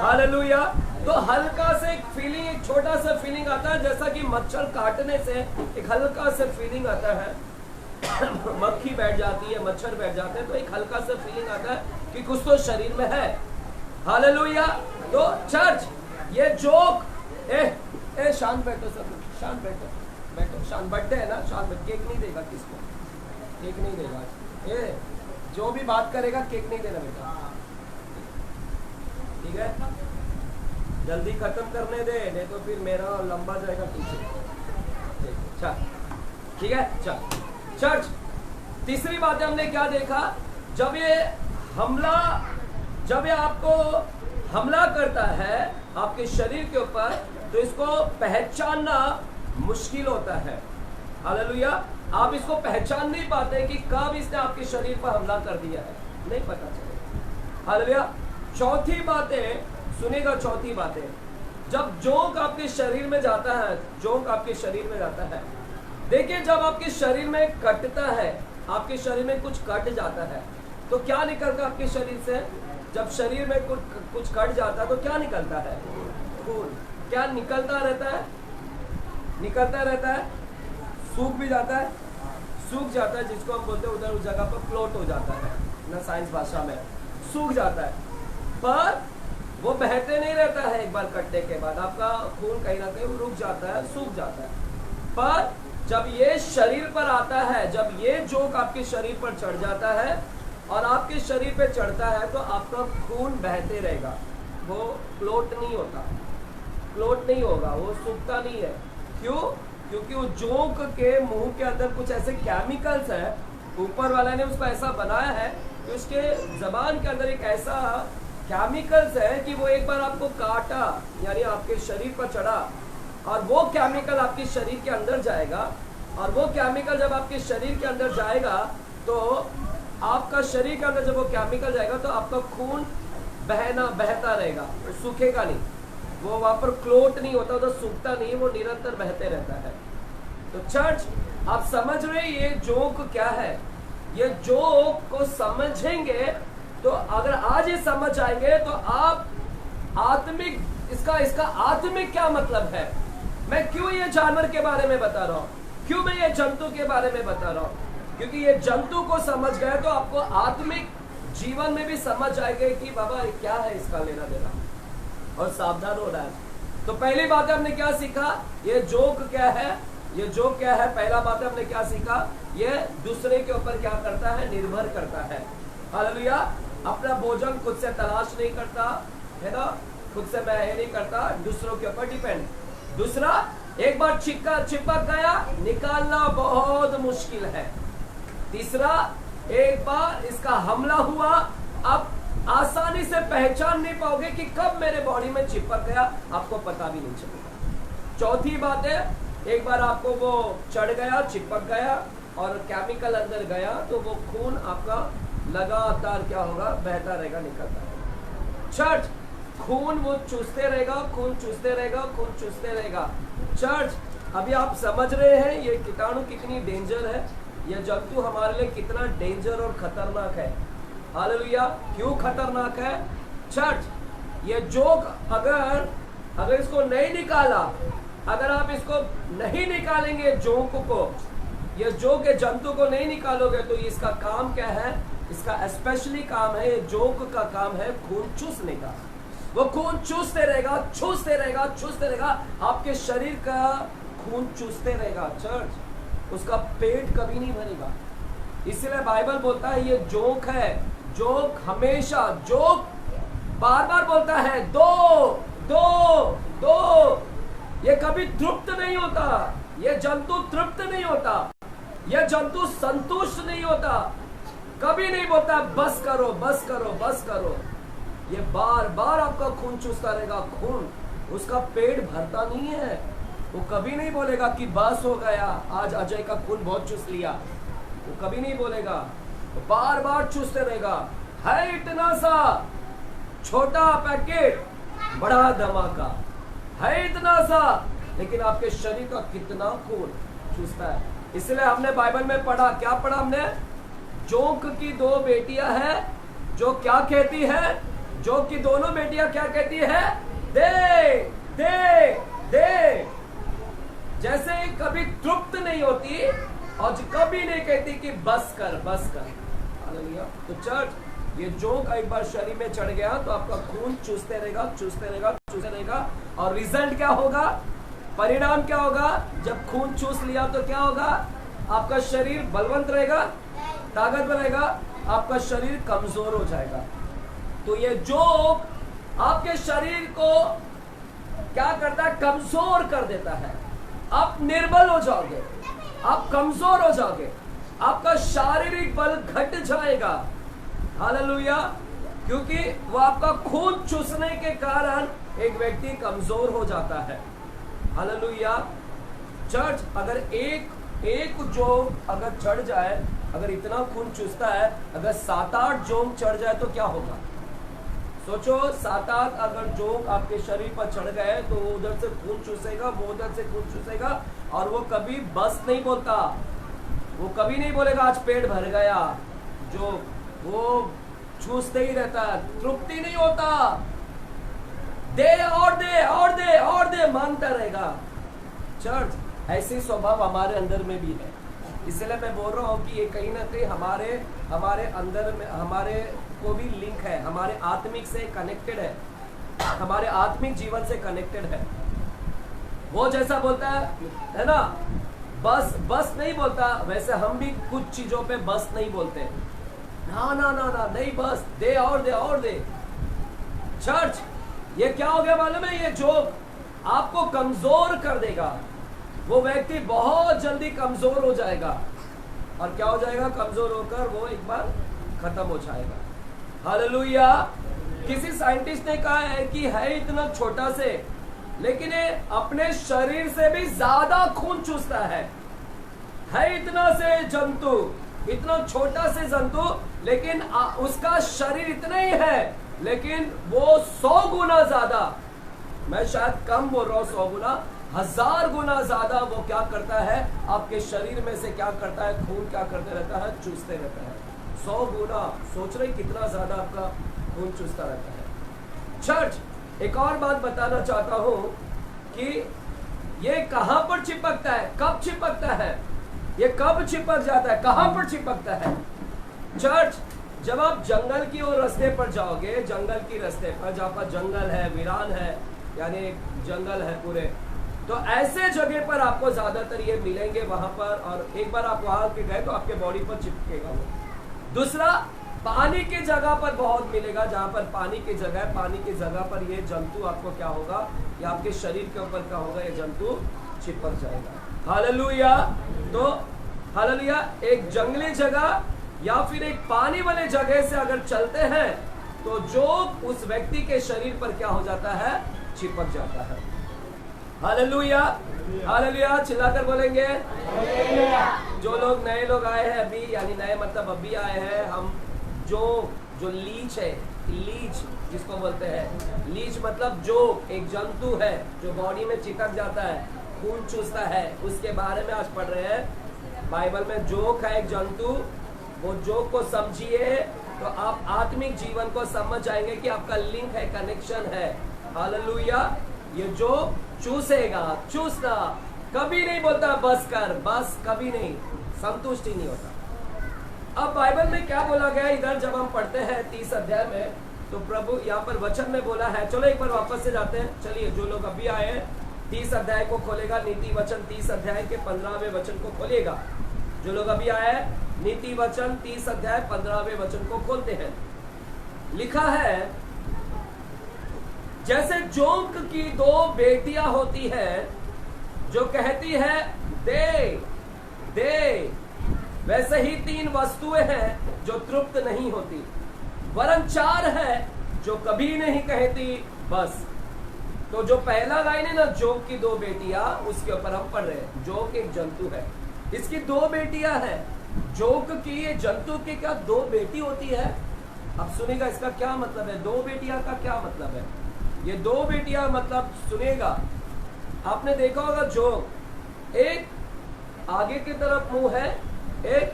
hallelujah. तो हल्का से एक फीलिंग, एक छोटा सा फीलिंग आता है, जैसा कि मच्छर काटने से एक हल्का सा फीलिंग आता है, मक्खी बैठ जाती है, मच्छर बैठ जाते हैं, तो एक हल्का सा फीलिंग आता है कि कुछ तो शरीर में है। हालेलुया। तो चर्च, ये जोंक, शांत बैठो सब, शांत बैठो, शांत। बर्थडे है ना, शांत बैठो, केक नहीं देगा किसको, केक नहीं देगा, जो भी बात करेगा केक नहीं देना बेटा, ठीक है। जल्दी खत्म करने दे, नहीं तो फिर मेरा लंबा जाएगा पीछे। अच्छा, ठीक है। चल चर्च, तीसरी बात हमने क्या देखा, जब ये आपको हमला करता है आपके शरीर के ऊपर, तो इसको पहचानना मुश्किल होता है। हालेलुया। आप इसको पहचान नहीं पाते कि कब इसने आपके शरीर पर हमला कर दिया है, नहीं पता चलेगा। हालेलुया। चौथी बातें सुनेगा, चौथी बातें, जब जोंक आपके शरीर में जाता है, जोंक आपके शरीर में जाता है, देखिए जब आपके शरीर में कटता है, आपके शरीर में कुछ कट जाता है, तो क्या निकलता है आपके शरीर से? जब शरीर में कुछ कट जाता है तो क्या निकलता है? खून। क्या निकलता रहता है? निकलता रहता है, सूख भी जाता है, सूख जाता है, जिसको हम बोलते हैं उधर उस जगह पर क्लोट हो जाता है ना, साइंस भाषा में सूख जाता है, पर वो बहते नहीं रहता है। एक बार कटने के बाद आपका खून कहीं ना कहीं रुक जाता है, सूख जाता है, पर जब ये शरीर पर आता है, जब ये जोंक आपके शरीर पर चढ़ जाता है और आपके शरीर पे चढ़ता है, तो आपका खून बहते रहेगा, वो क्लोट नहीं होता, क्लोट नहीं होगा, वो सूखता नहीं है। क्यों? क्योंकि वो जोंक के मुंह के अंदर कुछ ऐसे केमिकल्स है, ऊपर वाला ने उसको ऐसा बनाया है कि उसके जबान के अंदर एक ऐसा केमिकल्स है कि वो एक बार आपको काटा, यानी आपके शरीर पर चढ़ा, और वो केमिकल आपके शरीर के अंदर जाएगा, और वो केमिकल जब आपके शरीर के अंदर जाएगा तो आपका शरीर के अंदर जब वो केमिकल जाएगा तो आपका खून बहता रहेगा, सूखेगा नहीं, वो वहां पर क्लोट नहीं होता, उधर सूखता नहीं, वो निरंतर बहते रहता है। तो चर्च, आप समझ रहे ये जोक क्या है? ये जोक को समझेंगे तो अगर आज ये समझ आएंगे तो आप आत्मिक, इसका आत्मिक क्या मतलब है, मैं क्यों ये जानवर के बारे में बता रहा हूं, क्यों मैं ये जंतु के बारे में बता रहा हूं, क्योंकि ये जंतु को समझ गए तो आपको आत्मिक जीवन में भी समझ आएगा कि बाबा क्या है इसका लेना देना, और सावधान हो रहा है। तो पहली बात हमने क्या सीखा, ये जोक क्या है, ये जोक क्या है? पहला बात हमने क्या सीखा, ये दूसरे के ऊपर क्या करता है, निर्भर करता है। हालेलुया। अपना भोजन खुद से तलाश नहीं करता है ना, खुद से मैं ये नहीं करता, दूसरों के ऊपर डिपेंड। दूसरा, एक बार चिपक गया, निकालना बहुत मुश्किल है। तीसरा, एक बार इसका हमला हुआ, अब आसानी से पहचान नहीं पाओगे कि कब मेरे बॉडी में चिपक गया, आपको पता भी नहीं चलेगा। चौथी बात है, एक बार आपको वो चढ़ गया, चिपक गया और केमिकल अंदर गया तो वो खून आपका लगातार क्या होगा, बहता रहेगा, निकलता रहेगा। चर्च, खून वो चूसते रहेगा, खून चूसते रहेगा, खून चूसते रहेगा। चर्च, अभी आप समझ रहे हैं ये कीटाणु कितनी डेंजर है, ये जंतु हमारे लिए कितना डेंजर और खतरनाक है। हालेलुया। क्यों खतरनाक है? चर्च, ये जोक अगर इसको नहीं निकाला, अगर आप इसको नहीं निकालेंगे, जोक को, ये जोक के जंतु को नहीं निकालोगे तो इसका काम क्या है, इसका स्पेशली काम है, ये जोक का काम है खून चूसने का। वो खून चूसते रहेगा, चूसते रहेगा, चूसते रहेगा, आपके शरीर का खून चूसते रहेगा। चर्च, उसका पेट कभी नहीं भरेगा। इसलिए बाइबल बोलता है ये जोक है, जोक हमेशा, जोक बार बार बोलता है दो दो दो, ये कभी तृप्त नहीं होता, ये जंतु तृप्त नहीं होता, ये जंतु संतुष्ट नहीं होता, कभी नहीं बोलता बस करो बस करो बस करो। ये बार बार आपका खून चूसता रहेगा, खून, उसका पेट भरता नहीं है, वो कभी नहीं बोलेगा कि बस हो गया, आज अजय का खून बहुत चूस लिया, वो कभी नहीं बोलेगा, वो बार बार चूसते रहेगा। है इतना सा छोटा पैकेट, बड़ा धमाका, है इतना सा, लेकिन आपके शरीर का कितना खून चूसता है। इसलिए हमने बाइबल में पढ़ा, क्या पढ़ा हमने? जोक की दो बेटियां हैं जो क्या कहती है, जोक की दोनों बेटियां क्या कहती है, दे दे दे। जैसे कभी तृप्त नहीं होती और कभी नहीं कहती कि बस कर बस कर। हालेलुया। तो चर्च, ये जोक एक बार शरीर में चढ़ गया तो आपका खून चूसते रहेगा, चूसते रहेगा, चूसते रहेगा, और रिजल्ट क्या होगा, परिणाम क्या होगा? जब खून चूस लिया तो क्या होगा? आपका शरीर बलवंत रहेगा, ताकतवर रहेगा, आपका शरीर कमजोर हो जाएगा। तो ये जोक आपके शरीर को क्या करता है, कमजोर कर देता है। आप निर्बल हो जाओगे, आप कमजोर हो जाओगे, आपका शारीरिक बल घट जाएगा। हालेलुया। क्योंकि वो आपका खून चूसने के कारण एक व्यक्ति कमजोर हो जाता है। हालेलुया। चर्च, अगर एक जोक अगर चढ़ जाए, अगर इतना खून चूसता है, अगर 7-8 जोक चढ़ जाए तो क्या होगा? सोचो, 7-8 अगर जोक आपके शरीर पर चढ़ गए तो वो उधर से खून चूसेगा, वो उधर से खून चूसेगा, और वो कभी बस नहीं बोलता, वो कभी नहीं बोलेगा आज पेट भर गया। जो वो चूसते ही रहता है, तृप्ति नहीं होता, दे और दे और दे और दे मांगता रहेगा। चर्च, ऐसे स्वभाव हमारे अंदर में भी है। इसलिए मैं बोल रहा हूँ कि ये कहीं ना कहीं हमारे अंदर में, हमारे को भी लिंक है, हमारे आत्मिक से कनेक्टेड है, हमारे आत्मिक जीवन से कनेक्टेड है। वो जैसा बोलता है ना, बस बस नहीं बोलता, वैसे हम भी कुछ चीजों पे बस नहीं बोलते। ना ना ना ना नहीं, बस दे और दे और दे। चर्च, ये क्या हो गया मालूम है? ये जोक आपको कमजोर कर देगा। वो व्यक्ति बहुत जल्दी कमजोर हो जाएगा, और क्या हो जाएगा? कमजोर होकर वो एक बार खत्म हो जाएगा। हालेलुया। किसी साइंटिस्ट ने कहा है कि है इतना छोटा से, लेकिन ये अपने शरीर से भी ज्यादा खून चूसता है। इतना से जंतु, इतना छोटा से जंतु, लेकिन उसका शरीर इतना ही है, लेकिन वो 100 गुना ज्यादा, मैं शायद कम बोल रहा हूं, 100 गुना, 1000 गुना ज्यादा वो क्या करता है, आपके शरीर में से क्या करता है, खून क्या करते रहता है, चूसते रहता है। 100 गुना, सोच रहे कितना ज्यादा आपका खून चूसता रहता है। चर्च, एक और बात बताना चाहता हूं कि ये कहां पर चिपकता है, कब चिपकता है, ये कब चिपक जाता है, कहां पर चिपकता है। चर्च, जब आप जंगल की ओर रास्ते पर जाओगे, जंगल की रास्ते पर जहां पर जंगल है, वीरान है, यानी जंगल है पूरे, तो ऐसे जगह पर आपको ज्यादातर ये मिलेंगे वहां पर, और एक बार आप वहां के गए तो आपके बॉडी पर चिपकेगा वो। दूसरा, पानी की जगह पर बहुत मिलेगा, जहां पर पानी की जगह है, पानी की जगह पर ये जंतु आपको क्या होगा, ये आपके शरीर के ऊपर क्या होगा, ये जंतु चिपक जाएगा। हालेलुया। तो हालेलुया, एक जंगली जगह या फिर एक पानी वाले जगह से अगर चलते हैं तो जो उस व्यक्ति के शरीर पर क्या हो जाता है, चिपक जाता है। हालेलुया, हालेलुया, चिल्लाकर बोलेंगे। जो लोग नए लोग आए हैं अभी, यानी नए मतलब अभी आए हैं, हम जो लीच है, लीच जिसको बोलते हैं, लीच मतलब जो एक जंतु है जो बॉडी में चिपक जाता है, खून चूसता है, उसके बारे में आज पढ़ रहे हैं। बाइबल में जोक है एक जंतु, वो जोक को समझिए तो आप आत्मिक जीवन को समझ जाएंगे कि आपका लिंक है, कनेक्शन है। हालेलुया। ये जो चूसेगा, चूसना कभी नहीं बोलता बस कर, बस कभी नहीं, संतुष्टि नहीं होता। अब बाइबल में क्या बोला गया इधर जब हम पढ़ते हैं 30 अध्याय में, तो प्रभु यहाँ पर वचन में बोला है, चलो एक बार वापस से जाते हैं। चलिए, जो लोग अभी आए हैं 30 अध्याय को खोलेगा, नीति वचन 30 अध्याय के 15वें वचन को खोलिएगा। जो लोग अभी आए हैं, नीति वचन 30 अध्याय 15वें वचन को खोलते हैं। लिखा है, जैसे जोंक की 2 बेटियां होती है जो कहती है दे दे, वैसे ही 3 वस्तुएं हैं जो तृप्त नहीं होती, वरन 4 है जो कभी नहीं कहती बस। तो जो पहला लाइन है ना, जोक की 2 बेटियां, उसके ऊपर हम पढ़ रहे हैं। जोक एक जंतु है, इसकी 2 बेटियां हैं। जोक की, ये जंतु की क्या 2 बेटी होती है? अब सुनिएगा इसका क्या मतलब है, 2 बेटियां का क्या मतलब है। ये 2 बेटियां मतलब सुनिएगा, आपने देखा होगा जोक एक आगे की तरफ मुंह है, एक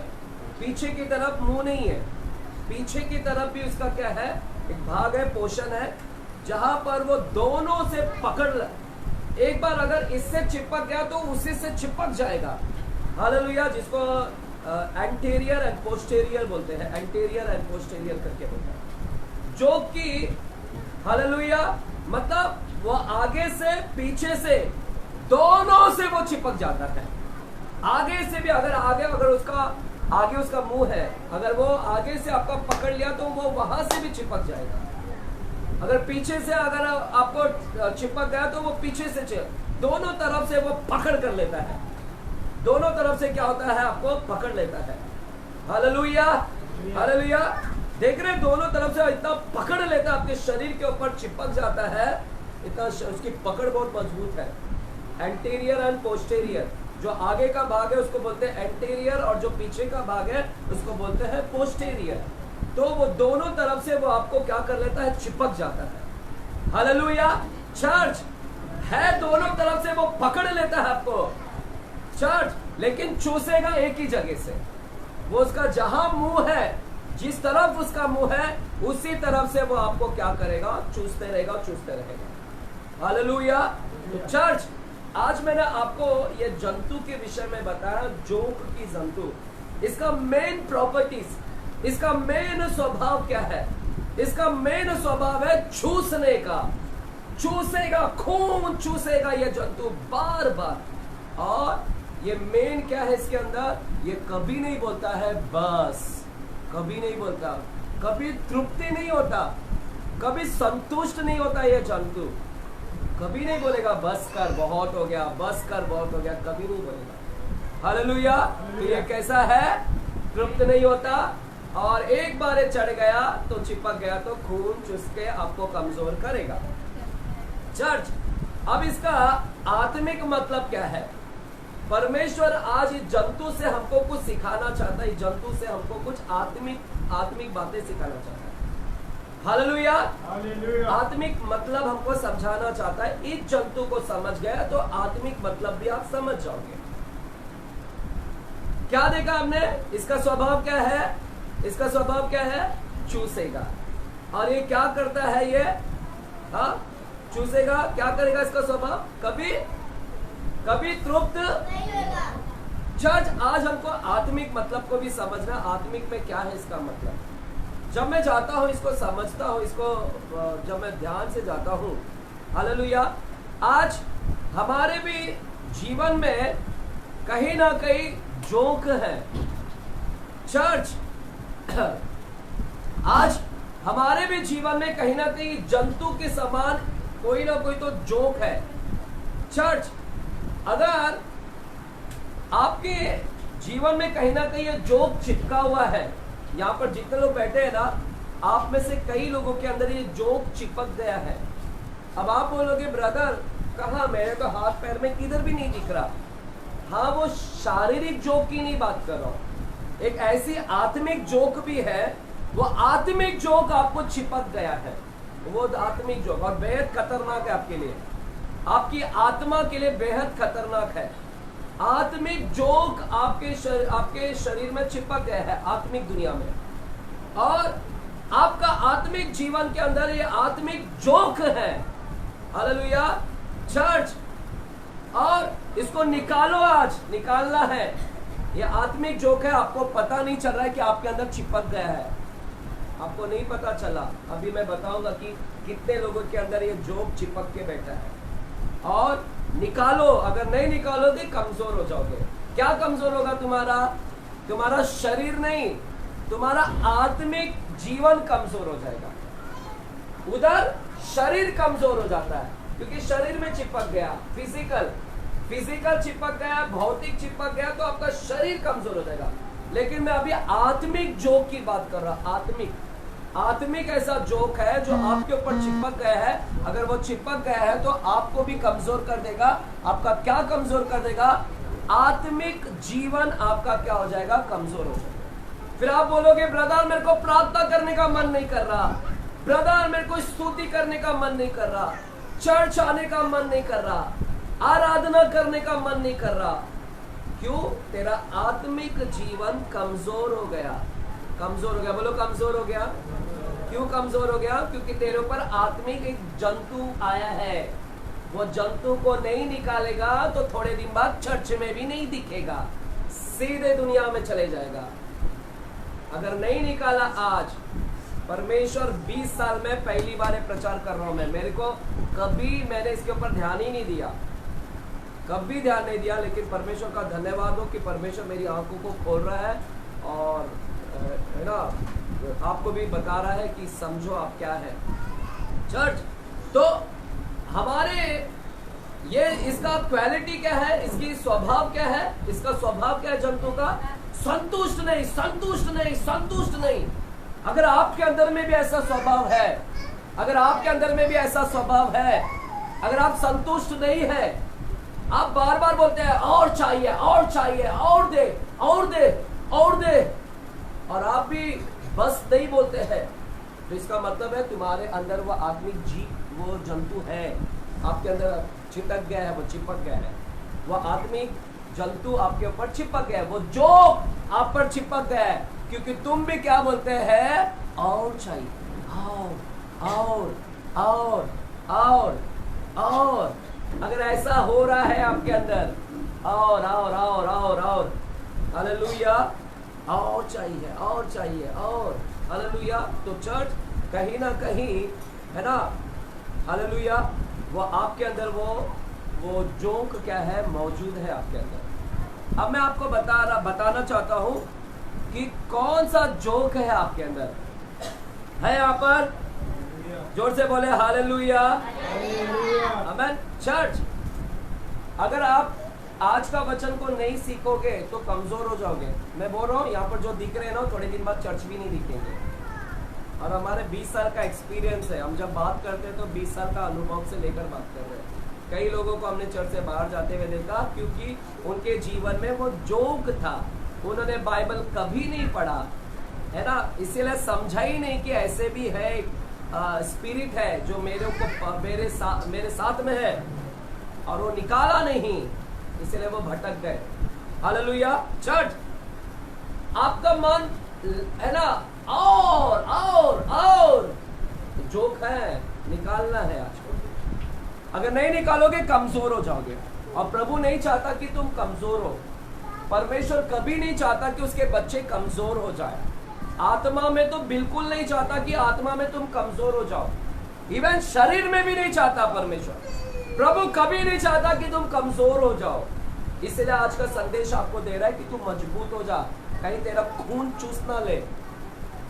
पीछे की तरफ मुंह नहीं है। पीछे की तरफ भी उसका क्या है, एक भाग है, पोषण है, जहां पर वो दोनों से पकड़ ले। एक बार अगर इससे चिपक गया तो उसी से चिपक जाएगा। हालेलुया। जिसको एंटीरियर एंड पोस्टेरियर बोलते हैं, एंटीरियर एंड पोस्टेरियर करके बोलते हैं। जो कि हालेलुया मतलब वो आगे से पीछे से दोनों से वो चिपक जाता है। आगे से भी अगर उसका आगे उसका मुंह है, अगर वो आगे से आपका पकड़ लिया तो वो वहां से भी चिपक जाएगा। अगर पीछे से अगर आपको चिपक गया तो वो पीछे से दोनों तरफ से वो पकड़ कर लेता है। दोनों तरफ से क्या होता है, आपको पकड़ लेता है। Hallelujah, hallelujah. देख रहे, दोनों तरफ से इतना पकड़ लेता है, आपके शरीर के ऊपर चिपक जाता है, इतना उसकी पकड़ बहुत मजबूत है। एंटीरियर एंड पोस्टेरियर, जो आगे का भाग है उसको बोलते हैं एंटीरियर, और जो पीछे का भाग है उसको बोलते हैं पोस्टेरियर। तो वो दोनों तरफ से वो आपको क्या कर लेता है, चिपक जाता है। हालेलुया। चर्च है, दोनों तरफ से वो पकड़ लेता है आपको चर्च, लेकिन चूसेगा एक ही जगह से। वो उसका जहां मुंह है, जिस तरफ उसका मुंह है, उसी तरफ से वो आपको क्या करेगा, चूसते रहेगा, चूसते रहेगा। हालेलुया। तो चर्च, आज मैंने आपको ये जंतु के विषय में बताया, जोंक की जंतु। इसका मेन प्रॉपर्टीज, इसका मेन स्वभाव क्या है? इसका मेन स्वभाव है चूसने का। चूसेगा, खून चूसेगा ये जंतु बार बार। और ये मेन क्या है इसके अंदर, ये कभी नहीं बोलता है बस, कभी नहीं बोलता, कभी तृप्ति नहीं होता, कभी संतुष्ट नहीं होता। ये जंतु कभी नहीं बोलेगा बस कर बहुत हो गया, बस कर बहुत हो गया, कभी नहीं बोलेगा। हालेलुया। तो ये कैसा है, तृप्त नहीं होता, और एक बार ये चढ़ गया तो चिपक गया तो खून चूस के आपको कमजोर करेगा। चर्च, अब इसका आत्मिक मतलब क्या है? परमेश्वर आज इस जंतु से हमको कुछ सिखाना चाहता है, इस जंतु से हमको कुछ आत्मिक बातें सिखाना चाहता है। हालेलुया। आत्मिक मतलब हमको समझाना चाहता है। इस जंतु को समझ गया तो आत्मिक मतलब भी आप समझ जाओगे। क्या देखा हमने? इसका स्वभाव क्या है? इसका स्वभाव क्या है? चूसेगा। और ये क्या करता है? ये चूसेगा। क्या करेगा? इसका स्वभाव कभी तृप्त नहीं होगा। चर्च, आज हमको आत्मिक मतलब को भी समझना, आत्मिक में क्या है इसका मतलब। जब मैं जाता हूं, इसको समझता हूं, इसको जब मैं ध्यान से जाता हूं, हालेलुया, आज हमारे भी जीवन में कहीं ना कहीं जोंक है। चर्च, आज हमारे भी जीवन में कहीं ना कहीं जंतु के समान कोई ना कोई तो जोंक है। चर्च, अगर आपके जीवन में कहीं ना कहीं ये जोंक चिपका हुआ है, यहाँ पर जितने लोग बैठे हैं ना, आप में से कई लोगों के अंदर ये जोंक चिपक गया है। अब आप बोलोगे ब्रदर कहाँ, मेरे तो हाथ पैर में किधर भी नहीं दिख रहा। हाँ, वो शारीरिक जोंक की नहीं बात कर रहा हूं, एक ऐसी आत्मिक जोंक भी है। वो आत्मिक जोंक आपको चिपक गया है, वो आत्मिक जोंक, और बेहद खतरनाक है आपके लिए, आपकी आत्मा के लिए बेहद खतरनाक है। आत्मिक जोंक आपके शरीर में चिपक गया है, आत्मिक दुनिया में, और आपका आत्मिक जीवन के अंदर ये आत्मिक जोंक है। हालेलुया चर्च, और इसको निकालो, आज निकालना है। ये आत्मिक जोंक है, आपको पता नहीं चल रहा है कि आपके अंदर चिपक गया है, आपको नहीं पता चला। अभी मैं बताऊंगा कि कितने लोगों के अंदर ये जोंक चिपक के बैठा है, और निकालो। अगर नहीं निकालोगे कमजोर हो जाओगे। क्या कमजोर होगा? तुम्हारा शरीर नहीं, तुम्हारा आत्मिक जीवन कमजोर हो जाएगा। उधर शरीर कमजोर हो जाता है क्योंकि शरीर में चिपक गया, फिजिकल चिपक गया, भौतिक चिपक गया, तो आपका शरीर कमजोर हो जाएगा। लेकिन मैं अभी आत्मिक जोंक की बात कर रहा। आत्मिक ऐसा जोंक है जो आपके ऊपर चिपक गया है। अगर वो चिपक गया है तो आपको भी कमजोर कर देगा। आपका क्या कमजोर कर देगा? आत्मिक जीवन आपका क्या हो जाएगा? कमजोर हो जाएगा। फिर आप बोलोगे ब्रदर मेरे को प्रार्थना करने का मन नहीं कर रहा, ब्रदर मेरे को स्तुति करने का मन नहीं कर रहा, चर्च आने का मन नहीं कर रहा, आराधना करने का मन नहीं कर रहा। क्यों? तेरा आत्मिक जीवन कमजोर हो गया। बोलो कमजोर हो गया। क्यों कमजोर हो गया? क्योंकि तेरे ऊपर आत्मिक एक जंतु आया है। वो जंतु को नहीं निकालेगा तो थोड़े दिन बाद चर्च में भी नहीं दिखेगा, सीधे दुनिया में चले जाएगा। अगर नहीं निकाला आज, परमेश्वर 20 साल में पहली बार प्रचार कर रहा हूं मेरे को मैंने इसके ऊपर ध्यान ही नहीं दिया, कभी ध्यान नहीं दिया। लेकिन परमेश्वर का धन्यवाद हो कि परमेश्वर मेरी आंखों को खोल रहा है और है ना, आपको भी बता रहा है कि समझो आप क्या है। चर्च, तो हमारे ये इसका क्वालिटी क्या है, इसकी स्वभाव क्या है? इसका स्वभाव क्या है जंतु का? संतुष्ट नहीं। अगर आपके अंदर में भी ऐसा स्वभाव है, अगर आप संतुष्ट नहीं है, आप बार बार बोलते हैं और चाहिए, और दे, और आप भी बस नहीं बोलते हैं, तो इसका मतलब है तुम्हारे अंदर वो आत्मिक वो जंतु है, आपके अंदर चिपक गया है, वो चिपक गया है। वो आत्मिक जंतु आपके ऊपर चिपक गया है, वो जो आप पर चिपक गया है, क्योंकि तुम भी क्या बोलते हैं? और चाहिए, और। अगर ऐसा हो रहा है आपके अंदर, और हालेलुया, और चाहिए, हालेलुया, तो चर्च कहीं ना कहीं है ना, हालेलुया, वो आपके अंदर वो जोंक क्या है? मौजूद है आपके अंदर। अब मैं आपको बताना चाहता हूं कि कौन सा जोंक है आपके अंदर है। यहाँ पर जोर से बोले हालेलुया, आमेन। चर्च, अगर आप आज का वचन को नहीं सीखोगे तो कमजोर हो जाओगे। मैं बोल रहा हूँ, यहाँ पर जो दिख रहे हैं ना, थोड़े दिन बाद चर्च भी नहीं दिखेंगे। और हमारे 20 साल का एक्सपीरियंस है, हम जब बात करते हैं तो 20 साल का अनुभव से लेकर बात कर रहे हैं। कई लोगों को हमने चर्च से बाहर जाते हुए देखा, क्योंकि उनके जीवन में वो जोक था, उन्होंने बाइबल कभी नहीं पढ़ा, है ना, इसीलिए समझा ही नहीं कि ऐसे भी है, स्पिरिट है जो मेरे साथ में है, और वो निकाला नहीं, इसलिए वो भटक गए। हालेलुया। चर्च, आपका मन है ना, और जोक है, निकालना है आज को। अगर नहीं निकालोगे कमजोर हो जाओगे, और प्रभु नहीं चाहता कि तुम कमजोर हो। परमेश्वर कभी नहीं चाहता कि उसके बच्चे कमजोर हो जाए। आत्मा में तो बिल्कुल नहीं चाहता कि आत्मा में तुम कमजोर हो जाओ, इवन शरीर में भी नहीं चाहता परमेश्वर। प्रभु कभी नहीं चाहता कि तुम कमजोर हो जाओ। इसलिए आज का संदेश आपको दे रहा है कि तुम मजबूत हो जा, कहीं तेरा खून चूस ना ले।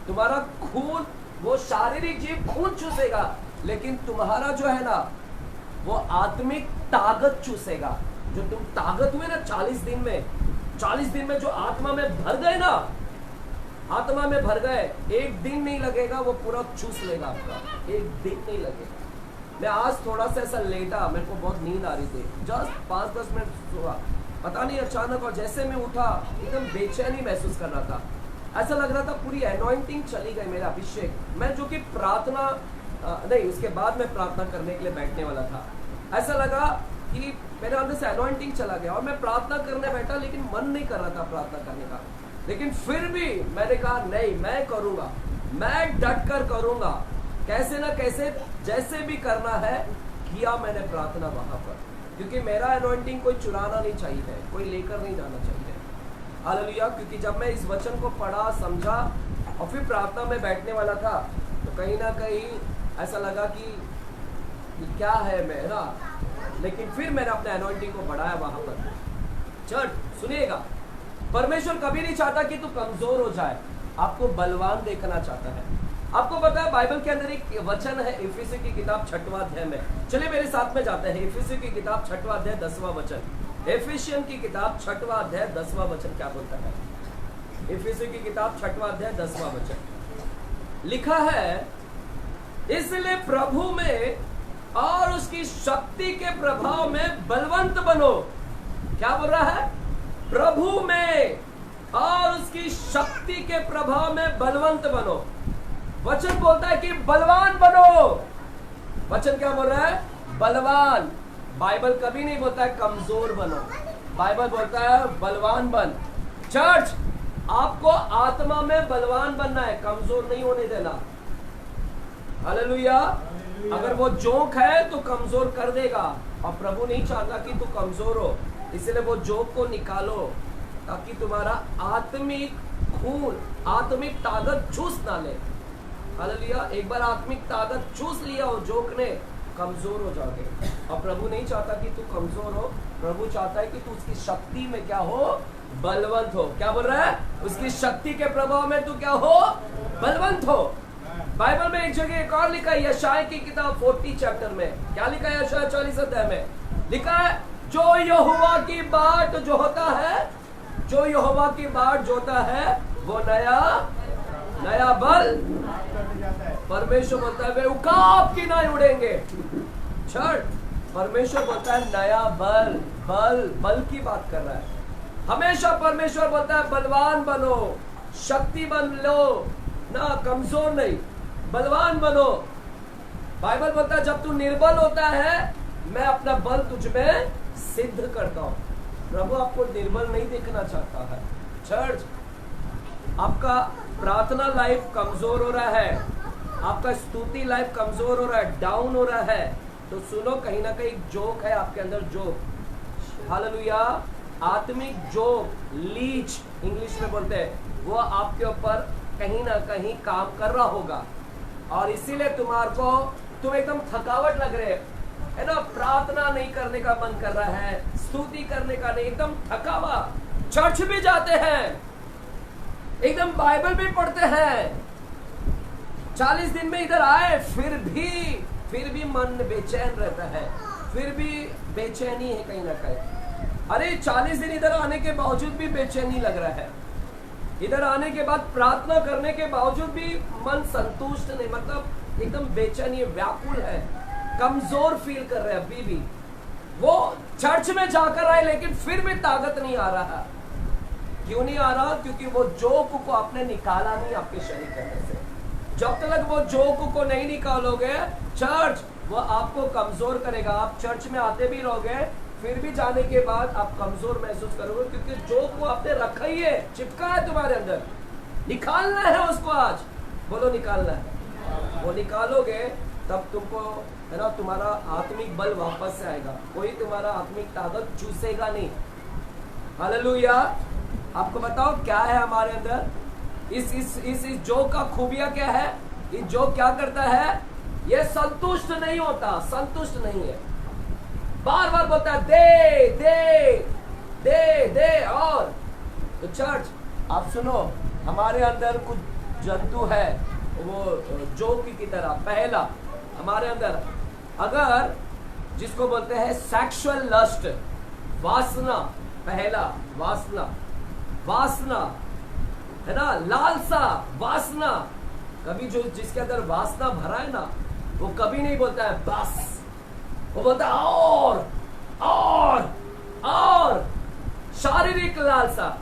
तुम्हारा खून, वो शारीरिक जीव खून चूसेगा, लेकिन तुम्हारा जो है ना, वो आत्मिक ताकत चूसेगा। जो तुम ताकत हुए ना 40 दिन में जो आत्मा में भर गए ना, आत्मा में भर गए, एक दिन नहीं लगेगा, वो पूरा चूस लेगा आपका, एक दिन नहीं लगेगा। मैं आज थोड़ा सा ऐसा लेटा, मेरे को बहुत नींद आ रही थी, जस्ट 5-10 मिनट सोआ, पता नहीं अचानक, और जैसे मैं उठा एकदम बेचैनी महसूस कर रहा था। ऐसा लग रहा था पूरी एनॉइंटिंग चली गई, मेरा अभिषेक। मैं जो कि प्रार्थना नहीं, उसके बाद मैं प्रार्थना करने के लिए बैठने वाला था, ऐसा लगा कि मेरे अंदर से एनॉइंटिंग चला गया, और मैं प्रार्थना करने बैठा, लेकिन मन नहीं कर रहा था प्रार्थना करने का। लेकिन फिर भी मैंने कहा नहीं, मैं करूंगा, मैं डट कर करूंगा, कैसे ना कैसे, जैसे भी करना है। किया मैंने प्रार्थना वहां पर, क्योंकि मेरा एनॉइंटिंग कोई चुराना नहीं चाहिए, कोई लेकर नहीं जाना चाहिए। हालेलुया। क्योंकि जब मैं इस वचन को पढ़ा, समझा, और फिर प्रार्थना में बैठने वाला था, तो कहीं ना कहीं ऐसा लगा कि क्या है मेरा, लेकिन फिर मैंने अपने एनॉइंटिंग को बढ़ाया वहां पर। चर्च सुनिएगा, परमेश्वर कभी नहीं चाहता कि तू कमजोर हो जाए, आपको बलवान देखना चाहता है। आपको पता है बाइबल के अंदर एक वचन है इफिसियों की किताब 6वां अध्याय में, चलिए मेरे साथ में जाते हैं। इफिसियों की किताब 6वां अध्याय 10वां वचन। इफिसियों की किताब 6वां अध्याय 10वां वचन क्या बोलता है? इफिसियों की किताब 6वां अध्याय 10वां वचन लिखा है, इसलिए प्रभु में और उसकी शक्ति के प्रभाव में बलवंत बनो। क्या बोल रहा है? प्रभु में और उसकी शक्ति के प्रभाव में बलवंत बनो। वचन बोलता है कि बलवान बनो। वचन क्या बोल रहा है? बलवान। बाइबल कभी नहीं बोलता है कमजोर बनो, बाइबल बोलता है बलवान बन। चर्च, आपको आत्मा में बलवान बनना है, कमजोर नहीं होने देना। हालेलुया। अगर वो जोक है तो कमजोर कर देगा, और प्रभु नहीं चाहता कि तू कमजोर हो, इसलिए वो जोक को निकालो, ताकि तुम्हारा आत्मिक खून, आत्मिक ताकत चूस ना ले। हालेलुया। एक बार आत्मिक ताकत चूस लिया हो जोक ने, कमजोर हो जाओगे। और प्रभु नहीं चाहता कि तू कमजोर हो, प्रभु चाहता है कि तू उसकी शक्ति में क्या हो? बलवंत हो। क्या बोल रहा है? उसकी शक्ति के प्रभाव में तू क्या हो? बलवंत हो। बाइबल में एक जगह एक और लिखा है, यशायाह की किताब 40 चैप्टर में। क्या लिखा है? यशायाह 40 अध्याय में लिखा है, जो यहोवा की बाट जो होता है, जो यहोवा की बाट जोता है, वो नया बल। परमेश्वर बोलता है वे उकाब की नाई उड़ेंगे। छठ, परमेश्वर बोलता है नया बल। बल की बात कर रहा है। हमेशा परमेश्वर बोलता है बलवान बनो, शक्ति बन लो ना, कमजोर नहीं, बलवान बनो। बाइबल बोलता है जब तू निर्बल होता है, मैं अपना बल तुझ में सिद्ध करता हूं। प्रभु आपको निर्बल नहीं देखना चाहता है। चर्च, आपका प्रार्थना लाइफ कमजोर हो रहा है, आपका स्तुति लाइफ कमजोर हो रहा है, डाउन हो रहा है, तो सुनो, कहीं ना कहीं जोक है आपके अंदर, जोक। हालेलुया। आत्मिक जोक, लीच इंग्लिश में बोलते हैं, वो आपके ऊपर कहीं ना कहीं काम कर रहा होगा, और इसीलिए तुम एकदम थकावट लग रहे है ना, प्रार्थना नहीं करने का मन कर रहा है, स्तुति करने का नहीं, एकदम थकावा। चर्च भी जाते हैं, एकदम बाइबल भी पढ़ते हैं, 40 दिन में इधर आए, फिर भी मन बेचैन रहता है, फिर भी बेचैनी है कहीं ना कहीं। अरे 40 दिन इधर आने के बावजूद भी बेचैनी लग रहा है, इधर आने के बाद प्रार्थना करने के बावजूद भी मन संतुष्ट नहीं, मतलब एकदम बेचैनी, व्याकुल है, कमजोर फील कर रहे हैं अभी भी। वो चर्च में जाकर आए लेकिन फिर भी ताकत नहीं आ रहा। क्यों नहीं आ रहा? क्योंकि वो जोक को आपने निकाला नहीं आपके शरीर के अंदर से। जब तक वो जोक को नहीं निकालोगे, चर्च वो आपको कमजोर करेगा। आप चर्च में आते भी रहोगे, फिर भी जाने के बाद आप कमजोर महसूस करोगे, क्योंकि जोक को आपने रखा ही है, चिपका है तुम्हारे अंदर। निकालना है उसको आज, बोलो निकालना है। वो निकालोगे तब तुमको, है ना, तुम्हारा आत्मिक बल वापस से आएगा। कोई तुम्हारा आत्मिक ताकत चूसेगा नहीं। हालेलुया। आपको बताओ क्या है हमारे अंदर? इस जोक का खूबिया क्या है? इस जोक क्या करता है? ये संतुष्ट नहीं होता, संतुष्ट नहीं है, बार बार बोलता है दे दे दे दे। और तो चर्च आप सुनो, हमारे अंदर कुछ जंतु है वो जोक की तरह। पहला हमारे अंदर, अगर जिसको बोलते हैं सेक्सुअल लस्ट, वासना, पहला वासना, वासना है ना, लालसा, वासना। कभी जो जिसके अंदर वासना भरा है ना, वो कभी नहीं बोलता है बस, वो बोलता है और। शारीरिक लालसा।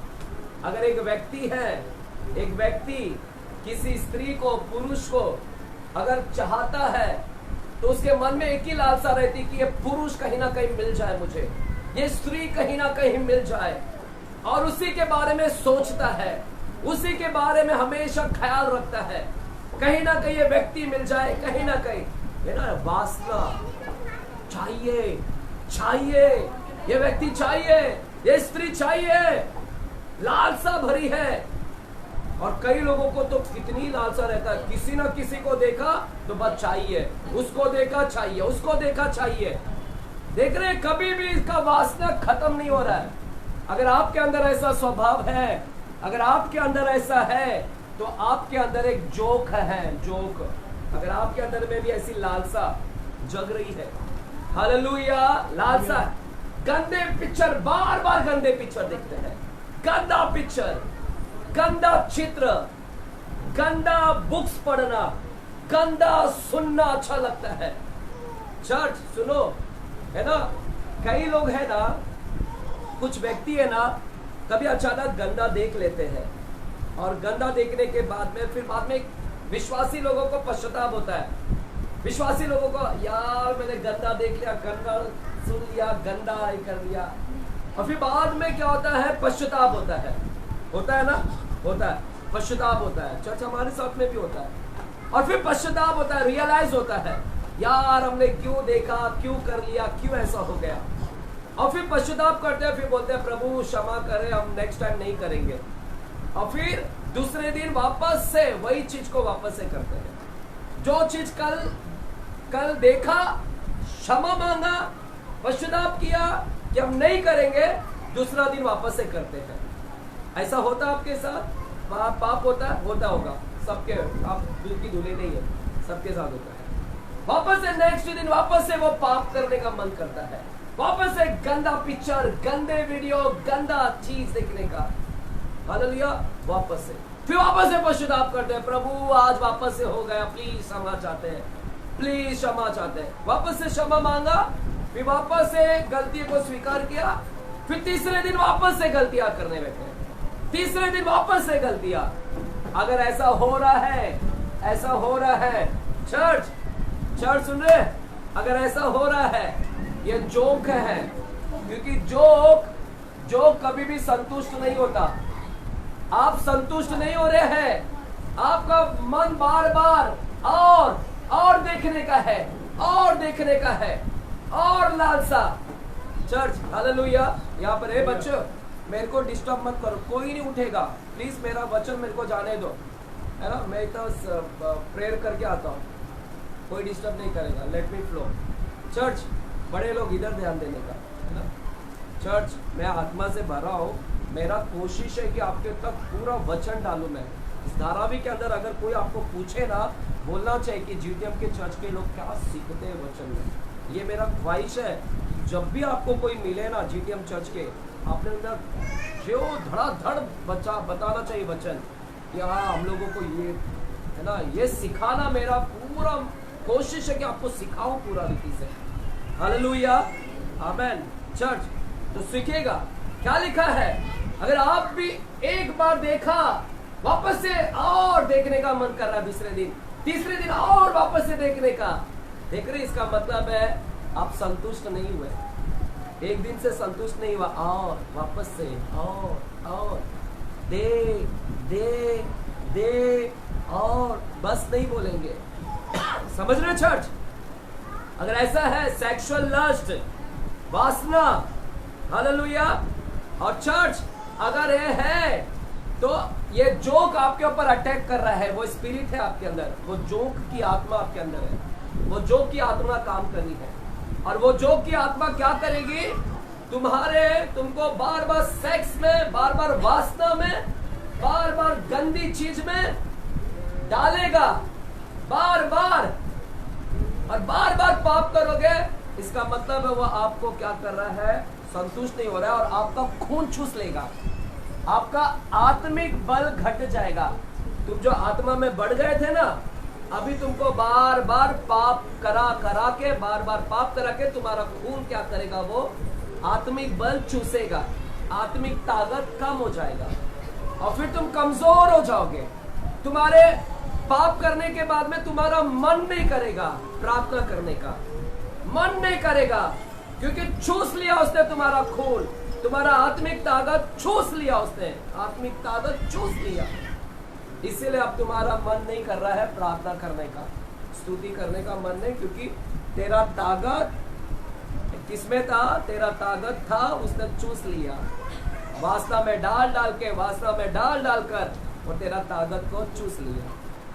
अगर एक व्यक्ति है, एक व्यक्ति किसी स्त्री को, पुरुष को अगर चाहता है, तो उसके मन में एक ही लालसा रहती कि ये पुरुष कहीं ना कहीं मिल जाए मुझे, ये स्त्री कहीं ना कहीं मिल जाए, और उसी के बारे में सोचता है, उसी के बारे में हमेशा ख्याल रखता है, कहीं ना कहीं ये व्यक्ति मिल जाए, कहीं ना कहीं, है ना, वासना चाहिए, चाहिए, ये व्यक्ति चाहिए, ये स्त्री चाहिए, लालसा भरी है। और कई लोगों को तो कितनी लालसा रहता है, किसी ना किसी को देखा तो बस चाहिए, उसको देखा चाहिए, उसको देखा चाहिए। देख रहे, कभी भी इसका वासना खत्म नहीं हो रहा है। अगर आपके अंदर ऐसा स्वभाव है, अगर आपके अंदर ऐसा है, तो आपके अंदर एक जोक है, जोक। अगर आपके अंदर में भी ऐसी लालसा जग रही है, हालेलुया, लालसा। गंदे पिक्चर, बार बार गंदे पिक्चर देखते हैं, गंदा पिक्चर, गंदा चित्र, गंदा बुक्स पढ़ना, गंदा सुनना अच्छा लगता है। चर्च सुनो, है ना, कई लोग है ना, कुछ व्यक्ति है ना, कभी अचानक गंदा देख लेते हैं, और गंदा देखने के बाद में फिर बाद में विश्वासी लोगों को पश्चाताप होता है। विश्वासी लोगों को, यार मैंने गंदा देख लिया, गंदा सुन लिया, गंदा कर लिया, और फिर बाद में क्या होता है? पश्चाताप होता है। होता है ना, होता है, पश्चाताप होता है। चर्च हमारे साथ में भी होता है, और फिर पश्चाताप होता है, रियलाइज होता है, यार हमने क्यों देखा, क्यों कर लिया, क्यों ऐसा हो गया। और फिर पश्चाताप करते हैं, फिर बोलते हैं प्रभु क्षमा करें, हम नेक्स्ट टाइम नहीं करेंगे। और फिर दूसरे दिन वापस से वही चीज को वापस से करते हैं। जो चीज कल देखा, क्षमा मांगा, पश्चाताप किया कि हम नहीं करेंगे, दूसरा दिन वापस से करते हैं। ऐसा होता आपके साथ? पाप होता है, होता होगा सबके, आप दूध की धुले नहीं है, सबके साथ होता है। वापस से नेक्स्ट दिन वापस से वो पाप करने का मन करता है, वापस से गंदा पिक्चर, गंदे वीडियो, गंदा चीज देखने का, हालेलुया, वापस से फिर वापस से पश्चाताप करते हैं, प्रभु आज वापस से हो गया, प्लीज क्षमा चाहते हैं, प्लीज क्षमा चाहते हैं। वापस से क्षमा मांगा, फिर वापस से गलती को स्वीकार किया, फिर तीसरे दिन वापस से गलतियां करने बैठे, तीसरे दिन वापस से गलतियां। अगर ऐसा हो रहा है, ऐसा हो रहा है, चर्च सुन रहे, अगर ऐसा हो रहा है, ये जोक है, क्योंकि जोक कभी भी संतुष्ट नहीं होता। आप संतुष्ट नहीं हो रहे हैं, आपका मन बार बार और देखने का है, और देखने का है, और लालसा। Church hallelujah. यहाँ पर है बच्चों, मेरे को डिस्टर्ब मत करो, कोई नहीं उठेगा, प्लीज मेरा वचन मेरे को जाने दो, है ना, मैं तो प्रेयर करके आता हूँ, कोई डिस्टर्ब नहीं करेगा, लेट मी फ्लो। चर्च बड़े लोग इधर ध्यान देने का, है ना। चर्च मैं आत्मा से भरा हूँ, मेरा कोशिश है कि आपके तक पूरा वचन डालूं। मैं इस धारावी के अंदर अगर कोई आपको पूछे ना, बोलना चाहिए कि जीटीएम के चर्च के लोग क्या सीखते हैं वचन में। ये मेरा ख्वाहिश है, जब भी आपको कोई मिले ना जीटीएम चर्च के, आपने अंदर जो धड़ाधड़ बताना चाहिए वचन कि हाँ हम लोगों को ये, है ना, ये सिखाना मेरा पूरा कोशिश है कि आपको सिखाऊं पूरा रीति से। हालेलुया। आमेन। चर्च तो सीखेगा। क्या लिखा है? अगर आप भी एक बार देखा, वापस से और देखने का मन कर रहा है, दूसरे दिन तीसरे दिन और वापस से देखने का, देख रहे, इसका मतलब है आप संतुष्ट नहीं हुए। एक दिन से संतुष्ट नहीं हुआ, और वापस से और दे दे दे और बस नहीं बोलेंगे। समझ रहे चर्च? अगर ऐसा है, सेक्सुअल लस्ट, वासना, हालेलुया। और चर्च अगर ये है तो ये जोक आपके ऊपर अटैक कर रहा है, वो स्पिरिट है आपके अंदर, वो जोक की आत्मा आपके अंदर है, वो जोक की आत्मा काम करनी है। और वो जोक की आत्मा क्या करेगी? तुमको बार बार सेक्स में, बार बार वासना में, बार बार गंदी चीज में डालेगा, बार बार, और बार बार पाप करोगे। इसका मतलब है वो आपको क्या कर रहा है? संतुष्ट नहीं हो रहा है, और आपका खून चूस लेगा, आपका आत्मिक बल घट जाएगा। तुम जो आत्मा में बढ़ गए थे ना, अभी तुमको बार बार पाप करा के, बार बार पाप करा के तुम्हारा खून क्या करेगा? वो आत्मिक बल चूसेगा, आत्मिक ताकत कम हो जाएगा, और फिर तुम कमजोर हो जाओगे। तुम्हारे पाप करने के बाद में तुम्हारा मन नहीं करेगा प्रार्थना करने का, मन नहीं करेगा, क्योंकि चूस लिया उसने तुम्हारा खून, तुम्हारा आत्मिक ताकत चूस लिया उसने, आत्मिक ताकत चूस लिया। इसीलिए अब तुम्हारा मन नहीं कर रहा है प्रार्थना करने का, स्तुति करने का मन नहीं, क्योंकि तेरा ताकत किसमें था? तेरा ताकत था, उसने चूस लिया, वासना में डाल के, वासना में डाल कर, और तेरा ताकत को चूस लिया।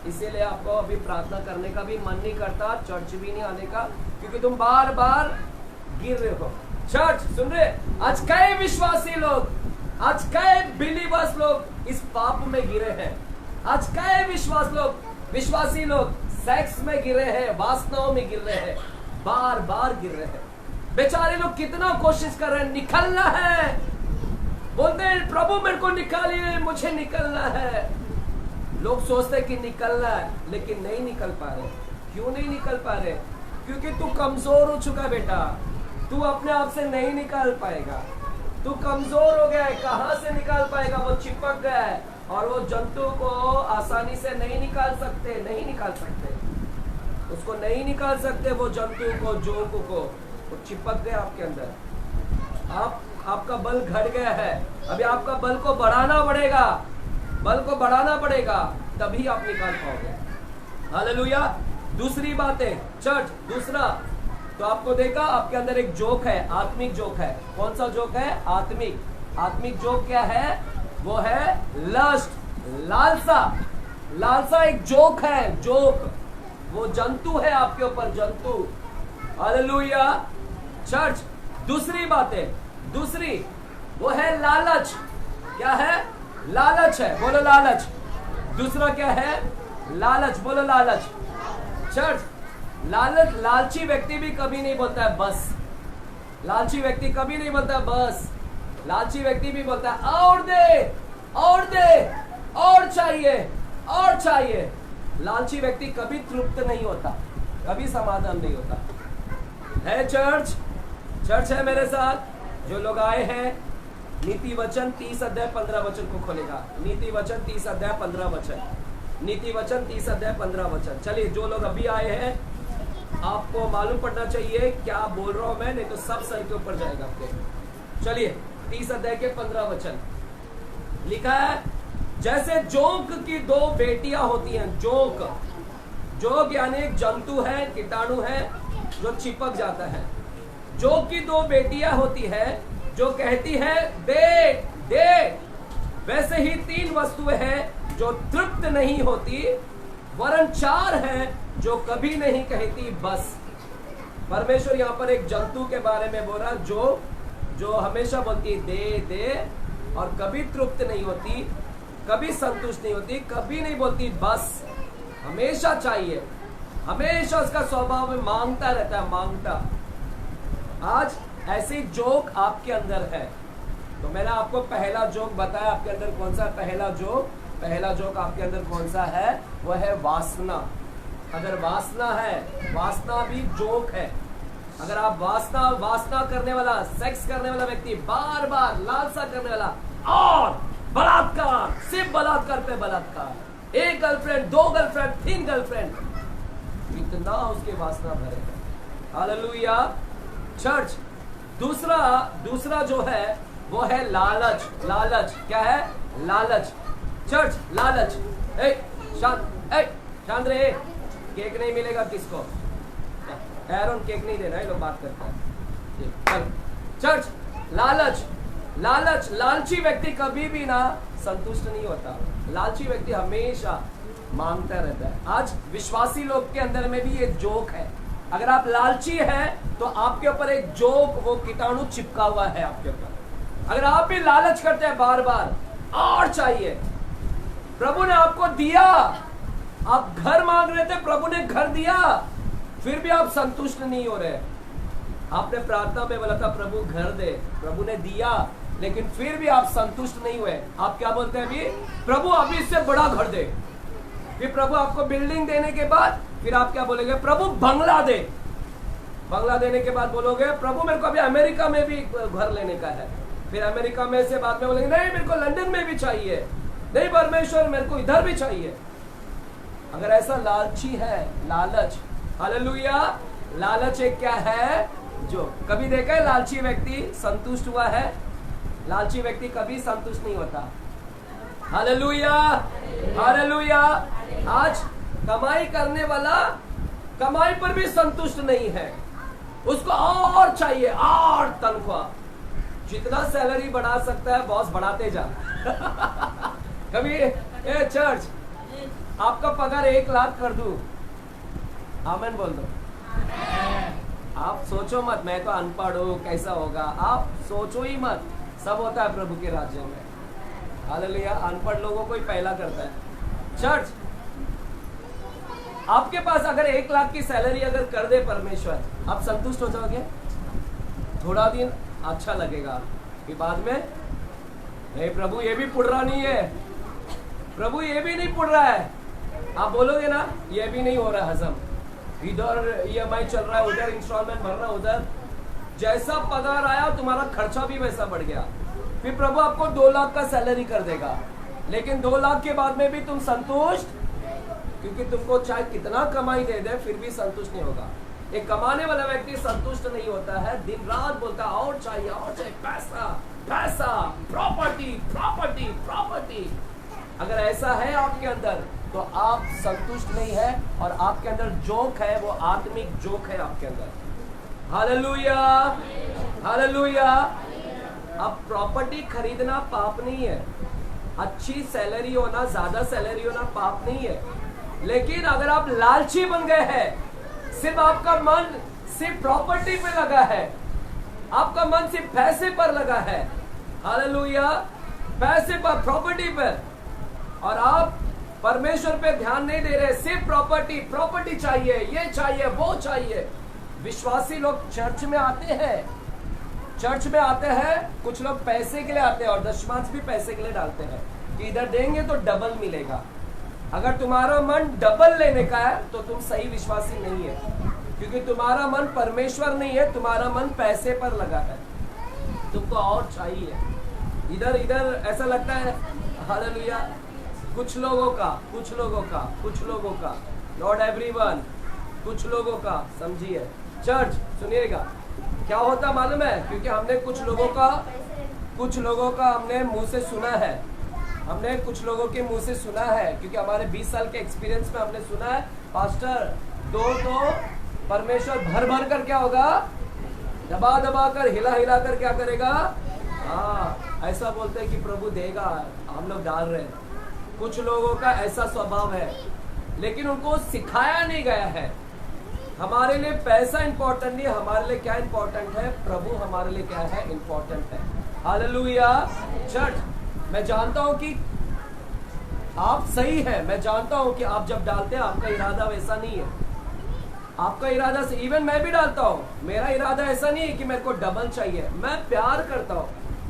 इसीलिए आपको अभी प्रार्थना करने का भी मन नहीं करता, चर्च भी नहीं आने का, क्योंकि तुम बार बार गिर रहे हो। चर्च सुन रहे? आज कई विश्वासी लोग, आज कई बिलीवर्स लोग इस पाप में गिरे हैं। आज कई विश्वासी लोग सेक्स में गिरे हैं, वासनाओं में गिर रहे हैं, बार बार गिर रहे हैं। बेचारे लोग कितना कोशिश कर रहे हैं, निकलना है, बोलते हैं प्रभु मेरे को निकालिए, मुझे निकलना है। लोग सोचते हैं कि निकलना है, लेकिन नहीं निकल पा रहे। क्यों नहीं निकल पा रहे? क्योंकि तू कमजोर हो चुका बेटा, तू अपने आप से नहीं निकाल पाएगा, तू कमजोर हो गया है। कहां से निकाल पाएगा? वो चिपक गया है, और वो जंतु को आसानी से नहीं निकाल सकते, उसको नहीं निकाल सकते, वो जंतु को, जोक को, वो चिपक गया आपके अंदर। आपका बल घट गया है, अभी आपका बल को बढ़ाना पड़ेगा, तभी आप निकाल पाओगे। हालेलुया। दूसरी बात है चर्च, दूसरा तो आपको देखा आपके अंदर एक जोक है, आत्मिक जोक है। कौन सा जोक है? आत्मिक जोक क्या है? वो है लस्ट, लालसा एक जोक है, जोक, वो जंतु है आपके ऊपर, जंतु। हालेलुया। चर्च दूसरी बात है, वो है लालच। क्या है? लालच है, बोलो लालच। दूसरा क्या है? लालच, बोलो लालच। चर्च लालची व्यक्ति भी कभी नहीं बोलता है बस, लालची व्यक्ति कभी नहीं बोलता है बस, लालची व्यक्ति भी बोलता है और दे, और चाहिए। लालची व्यक्ति कभी तृप्त नहीं होता, कभी समाधान नहीं होता है। चर्च है मेरे साथ जो लोग आए हैं। नीति वचन 30 अध्याय 15 वचन को खोलेगा। नीति वचन 30 अध्याय 15 वचन, नीति वचन 30 अध्याय 15 वचन। चलिए, जो लोग अभी आए हैं, आपको मालूम पड़ना चाहिए क्या बोल रहा हूं मैं, नहीं तो सब सर के ऊपर जाएगा आपके। चलिए, 30 अध्याय के 15 वचन लिखा है, जैसे जोंक की 2 बेटियां होती हैं। जोंक यानी एक जंतु है, कीटाणु है जो चिपक जाता है। जोंक की 2 बेटियां होती है जो कहती है दे। वैसे ही 3 वस्तुएं हैं जो तृप्त नहीं होती, वरन 4 हैं जो कभी नहीं कहती बस। परमेश्वर यहाँ पर एक जंतु के बारे में बोल रहा, जो हमेशा बोलती दे और कभी तृप्त नहीं होती, कभी संतुष्ट नहीं होती, कभी नहीं बोलती बस, हमेशा चाहिए, हमेशा उसका स्वभाव में मांगता रहता है, मांगता। आज ऐसी जोक आपके अंदर है। तो मैंने आपको पहला जोक बताया, आपके अंदर कौन सा? पहला जोक आपके अंदर कौन सा है? वो है वासना। अगर वासना है, वासना भी जोक है। अगर आप वासना करने वाला, सेक्स करने वाला व्यक्ति, बार बार लालसा करने वाला, और बलात्कार, सिर्फ बलात्कार पे बलात्कार, 1 गर्लफ्रेंड, 2 गर्लफ्रेंड, 3 गर्लफ्रेंड, इतना उसके वासना भरेगा। हालेलुया। चर्च, दूसरा जो है वो है लालच। लालच क्या है? लालच। चर्च, लालच। शांत रहे, केक नहीं मिलेगा किसको? एरोन केक नहीं देना, ये लोग बात करता है। चर्च, लालच। लालची व्यक्ति कभी भी ना संतुष्ट नहीं होता। लालची व्यक्ति हमेशा मांगता रहता है। आज विश्वासी लोग के अंदर में भी ये जोक है। अगर आप लालची हैं तो आपके ऊपर एक जोक, वो कीटाणु चिपका हुआ है आपके ऊपर। अगर आप भी लालच करते हैं बार बार, और चाहिए, प्रभु ने आपको दिया, आप घर मांग रहे थे, प्रभु ने घर दिया, फिर भी आप संतुष्ट नहीं हो रहे। आपने प्रार्थना में बोला था प्रभु घर दे, प्रभु ने दिया, लेकिन फिर भी आप संतुष्ट नहीं हुए। आप क्या बोलते हैं? अभी प्रभु अभी इससे बड़ा घर दे। फिर प्रभु आपको बिल्डिंग देने के बाद फिर आप क्या बोलेंगे? प्रभु बंगला दे। बंगला देने के बाद बोलोगे प्रभु मेरे को अभी अमेरिका में भी घर लेने का है। फिर अमेरिका में से बाद में बोलेंगे नहीं मेरे को लंदन में भी चाहिए, नहीं परमेश्वर मेरे को इधर भी चाहिए। अगर ऐसा लालची है, लालच, हालेलुया, लालच एक क्या है? जो कभी देखा है लालची व्यक्ति संतुष्ट हुआ है? लालची व्यक्ति कभी संतुष्ट नहीं होता। Hallelujah, hallelujah. आज कमाई करने वाला कमाई पर भी संतुष्ट नहीं है, उसको और चाहिए, और तनख्वाह। जितना सैलरी बढ़ा सकता है बॉस बढ़ाते जा। कभी चर्च आपका पगार 1 लाख कर दूं, आमेन बोल दो। आप सोचो मत मैं तो अनपढ़ हूँ कैसा होगा, आप सोचो ही मत। सब होता है प्रभु के राज्य में। हालेलुया। अनपढ़ लोगों को ही पहला करता है। चर्च, आपके पास अगर 1 लाख की सैलरी अगर कर दे परमेश्वर, आप संतुष्ट हो जाओगे? थोड़ा दिन अच्छा लगेगा, फिर बाद में नहीं प्रभु ये भी पुड़ रहा नहीं है, प्रभु ये भी नहीं पुड़ रहा है। आप बोलोगे ना ये भी नहीं हो रहा हजम, इधर EMI चल रहा है, उधर इंस्टॉलमेंट भर रहा है, उधर जैसा पगार आया तुम्हारा खर्चा भी वैसा बढ़ गया। फिर प्रभु आपको 2 लाख का सैलरी कर देगा, लेकिन 2 लाख के बाद में भी तुम संतुष्ट, क्योंकि तुमको चाहे कितना कमाई दे दे फिर भी संतुष्ट नहीं होगा। एक कमाने वाला व्यक्ति संतुष्ट नहीं होता है, दिन रात बोलता है और चाहिए, पैसा पैसा, प्रॉपर्टी प्रॉपर्टी प्रॉपर्टी। अगर ऐसा है आपके अंदर तो आप संतुष्ट नहीं है, और आपके अंदर जोक है, वो आत्मिक जोक है आपके अंदर। Hallelujah, hallelujah. अब प्रॉपर्टी खरीदना पाप नहीं है, अच्छी सैलरी होना, ज्यादा सैलरी होना पाप नहीं है, लेकिन अगर आप लालची बन गए हैं, सिर्फ आपका मन सिर्फ प्रॉपर्टी पे लगा है, आपका मन सिर्फ पैसे पर लगा है, हालेलुया, पैसे पर, प्रॉपर्टी पर, और आप परमेश्वर पे ध्यान नहीं दे रहे, सिर्फ प्रॉपर्टी प्रॉपर्टी चाहिए, ये चाहिए वो चाहिए। विश्वासी लोग चर्च में आते हैं, कुछ लोग पैसे के लिए आते हैं और दशमांश भी पैसे के लिए डालते हैं कि इधर देंगे तो डबल मिलेगा। अगर तुम्हारा मन डबल लेने का है तो तुम सही विश्वासी नहीं है, क्योंकि तुम्हारा मन परमेश्वर नहीं है, तुम्हारा मन पैसे पर लगा है, तुमको और चाहिए। इधर ऐसा लगता है, हालेलुया, कुछ लोगों का, नॉट एवरीवन, कुछ लोगों का, समझिए। चर्च सुनिएगा, क्या होता मालूम है? क्योंकि हमने कुछ लोगों का हमने मुंह से सुना है, हमने कुछ लोगों के मुंह से सुना है, क्योंकि हमारे 20 साल के एक्सपीरियंस में हमने सुना है, पास्टर तो परमेश्वर भर कर क्या होगा, दबा कर, हिला कर क्या करेगा। हाँ, ऐसा बोलते हैं कि प्रभु देगा, हम लोग डाल रहे हैं। कुछ लोगों का ऐसा स्वभाव है, लेकिन उनको सिखाया नहीं गया है। हमारे लिए पैसा इंपॉर्टेंट नहीं, हमारे लिए क्या इंपॉर्टेंट है? प्रभु हमारे लिए क्या है? इंपॉर्टेंट है। हालेलुया। चर्च, मैं जानता हूं कि आप सही है, मैं जानता हूं कि आप जब डालते हैं आपका इरादा वैसा नहीं है, आपका इरादा से, इवन मैं भी डालता हूं, मेरा इरादा ऐसा नहीं है कि मेरे को डबल चाहिए, मैं प्यार करता हूं।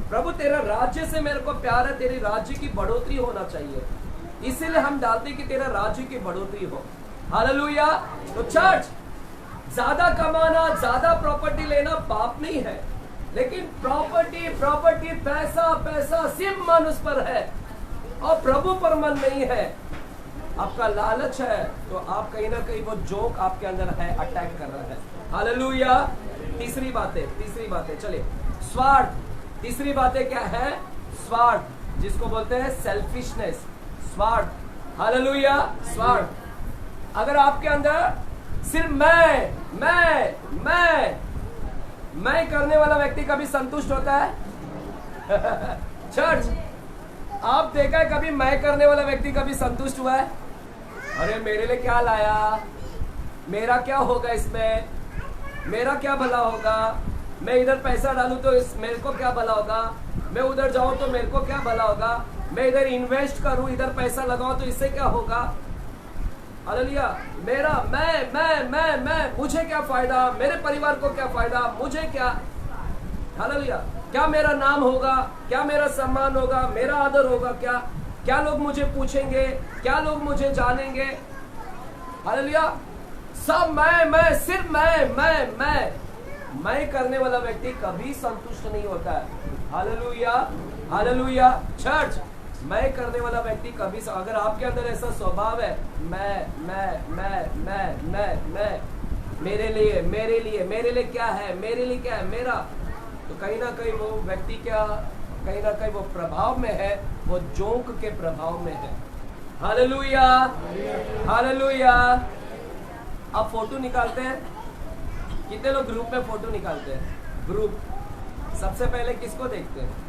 प्रभु तेरा राज्य से मेरे को प्यार है, तेरे राज्य की बढ़ोतरी होना चाहिए, इसीलिए हम डालते कि तेरा राज्य की बढ़ोतरी हो। हालेलुया। तो चर्च, ज्यादा कमाना, ज्यादा प्रॉपर्टी लेना पाप नहीं है, लेकिन प्रॉपर्टी पैसा पैसा सिर्फ मन उस पर है और प्रभु पर मन नहीं है, आपका लालच है, तो आप कहीं ना कहीं वो जोक आपके अंदर है, अटैक कर रहा है। हालेलुया। तीसरी बातें चलिए। स्वार्थ, तीसरी बातें क्या है? स्वार्थ, जिसको बोलते हैं सेल्फिशनेस, स्वार्थ। हालेलुया। स्वार्थ। अगर आपके अंदर सिर्फ मैं करने वाला व्यक्ति कभी संतुष्ट होता है? चर्च, आप देखा है कभी मैं करने वाला व्यक्ति कभी संतुष्ट हुआ है? अरे मेरे लिए क्या लाया, मेरा क्या होगा इसमें, मेरा क्या भला होगा, मैं इधर पैसा डालूं तो मेरे को क्या भला होगा, मैं उधर जाऊं तो मेरे को क्या भला होगा, मैं इधर इन्वेस्ट करूं, इधर पैसा लगाऊं तो इससे क्या होगा। हालेलुया। मेरा मैं मुझे क्या फायदा, मेरे परिवार को क्या फायदा, मुझे क्या। हालेलुया। क्या मेरा नाम होगा, क्या मेरा सम्मान होगा, मेरा आदर होगा, क्या लोग मुझे पूछेंगे, क्या लोग मुझे जानेंगे। हालेलुया। सब मैं सिर्फ मैं करने वाला व्यक्ति कभी संतुष्ट नहीं होता है। हालेलुया। हालेलुया। चर्च, मैं करने वाला व्यक्ति कभी, अगर आपके अंदर ऐसा स्वभाव है, मैं मेरे लिए क्या है, मेरे लिए क्या है, मेरा, तो कहीं ना कहीं वो व्यक्ति क्या, कहीं ना कहीं वो प्रभाव में है, वो जोंक के प्रभाव में है। हालेलुया। हालेलुया। आप फोटो निकालते हैं, कितने लोग ग्रुप में फोटो निकालते हैं? ग्रुप, सबसे पहले किसको देखते हैं?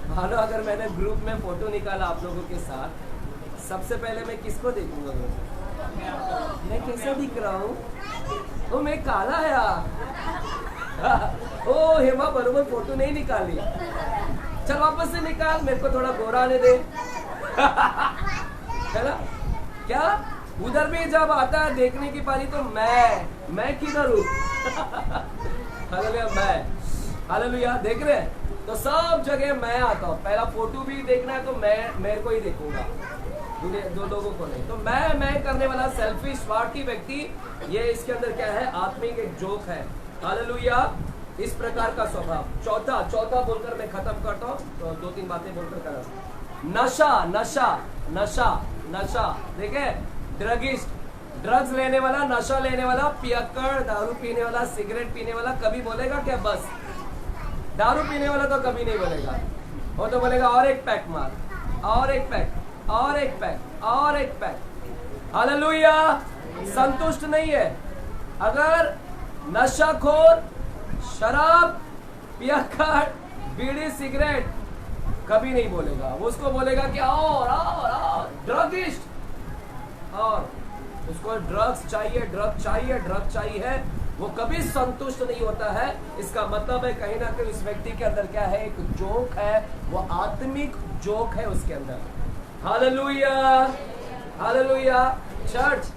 मानो अगर मैंने ग्रुप में फोटो निकाला आप लोगों के साथ, सबसे पहले मैं किसको देखूंगा? मैं कैसा दिख रहा हूँ? ओ मैं काला है ओ हेमा बरोबर फोटो नहीं निकाली, चल वापस से निकाल, मेरे को थोड़ा गोरा आने दे। है ना? क्या उधर भी जब आता है देखने की पारी तो मैं किधर हूँ? हालेलुया। मैं, हालेलुया। देख रहे हैं? तो सब जगह मैं आता हूँ। पहला फोटो भी देखना है तो मैं मेरे को ही देखूंगा, दो लोगों को नहीं। तो मैं करने वाला सेल्फिश स्वार्थी व्यक्ति, ये इसके अंदर क्या है? आत्मिक एक जोक है। हालेलुया। इस प्रकार का स्वभाव। चौथा बोलकर मैं खत्म करता हूँ, तो 2-3 बातें बोलकर कर। नशा देखे, ड्रगिस्ट, ड्रग्स लेने वाला, नशा लेने वाला, पियक्कड़, दारू पीने वाला, सिगरेट पीने वाला कभी बोलेगा क्या बस? दारू पीने वाला तो कभी नहीं बोलेगा, वो तो बोलेगा और एक पैक मार, और एक पैक, और एक पैक, और एक पैक। हालेलुया। संतुष्ट नहीं है। अगर नशाखोर, शराब, पियक्कड़, बीड़ी, सिगरेट कभी नहीं बोलेगा, वो उसको बोलेगा कि और ड्रगिस्ट, और उसको ड्रग्स चाहिए, वो कभी संतुष्ट नहीं होता है। इसका मतलब है कहीं ना कहीं उस व्यक्ति के अंदर क्या है? एक जोक है, वो आत्मिक जोक है उसके अंदर। हालेलुया। हालेलुया। चर्च,